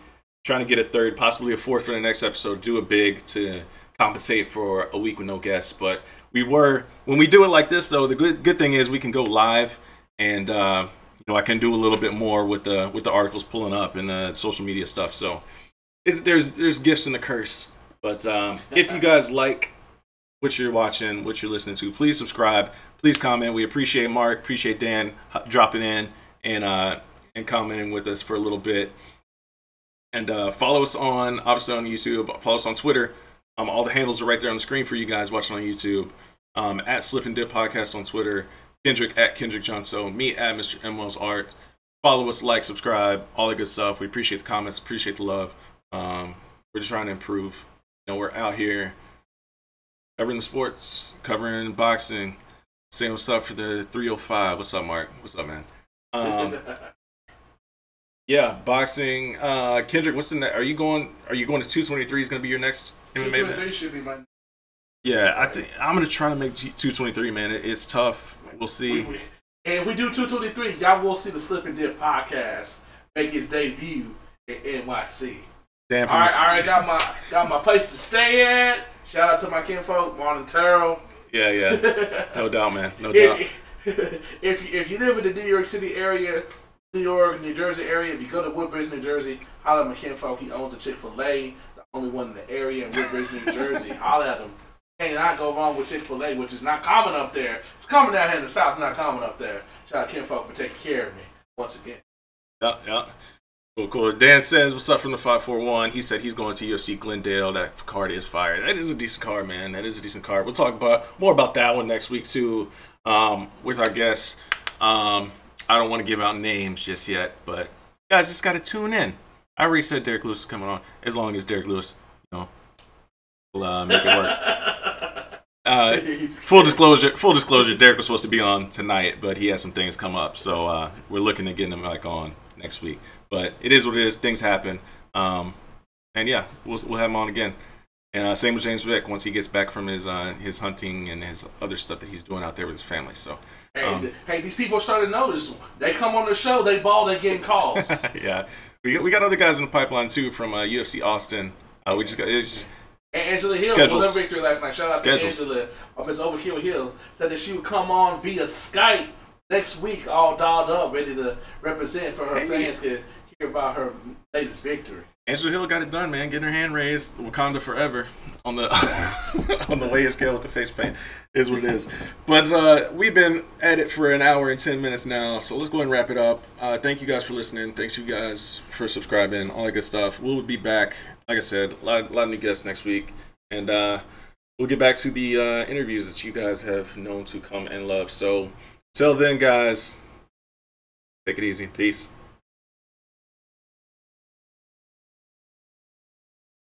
trying to get a 3rd, possibly a 4th for the next episode. Do a big to compensate for a week with no guests. But when we do it like this, though, the good thing is we can go live, and you know, I can do a little bit more with the articles pulling up and the social media stuff. So there's gifts in the curse. But if you guys like what you're watching, what you're listening to, please subscribe, please comment. We appreciate Mark, appreciate Dan dropping in and commenting with us for a little bit. And follow us obviously on YouTube, follow us on Twitter. All the handles are right there on the screen for you guys watching on YouTube. At Slip and Dip Podcast on Twitter, Kendrick at Kendrick Johnson, me at Mr. M. Wells Art. Follow us, like, subscribe, all the good stuff. We appreciate the comments, appreciate the love. We're just trying to improve. You know, we're out here covering the sports, covering boxing, saying what's up for the 305. What's up, Mark? What's up, man? Yeah, boxing. Kendrick, what's the next? Are you going to 223? Is going to be your next MMA? 223 should be my. Yeah, I think I'm going to try to make 223, man. It's tough. We'll see. And if we do 223, y'all will see the Slip and Dip Podcast make its debut in NYC. Damn. All right, got my place to stay at. Shout out to my kinfolk, Marlon Terrell. Yeah. No doubt, man. No doubt. If you live in the New York City area, New York, New Jersey area, if you go to Woodbridge, New Jersey, holler at my kinfolk. He owns a Chick-fil-A, the only one in the area in Woodbridge, New Jersey. Holler at him. Cannot go wrong with Chick-fil-A, which is not common up there. It's common down here in the South, not common up there. Shout out kinfolk for taking care of me once again. Yeah. Cool. Dan says, what's up from the 541? He said he's going to UFC Glendale. That card is fire. That is a decent card, man. That is a decent card. We'll talk more about that one next week, too, with our guests. I don't want to give out names just yet, but you guys just got to tune in. I already said Derek Lewis is coming on. As long as Derek Lewis, you know, will make it work. Full disclosure, Derek was supposed to be on tonight, but he had some things come up. So we're looking to get him back on next week. But it is what it is. Things happen. And yeah, we'll have him on again. And same with James Vick once he gets back from his hunting and his other stuff that he's doing out there with his family. So hey, these people started to notice. They come on the show, they ball, they getting calls. Yeah, we got other guys in the pipeline too from UFC Austin. We just got Angela Hill won a victory last night. Shout out to Angela. Miss Overkill Hill said that she would come on via Skype next week, all dolled up, ready to represent for her fans to hear about her latest victory. Angela Hill got it done, man. Getting her hand raised. Wakanda forever on the on the weighing scale with the face paint is what it is. But we've been at it for an hour and 10 minutes now, so let's go ahead and wrap it up. Thank you guys for listening. Thanks you guys for subscribing. All that good stuff. We'll be back. Like I said, a lot of new guests next week. And we'll get back to the interviews that you guys have known to come and love. So, till then, guys, take it easy. Peace.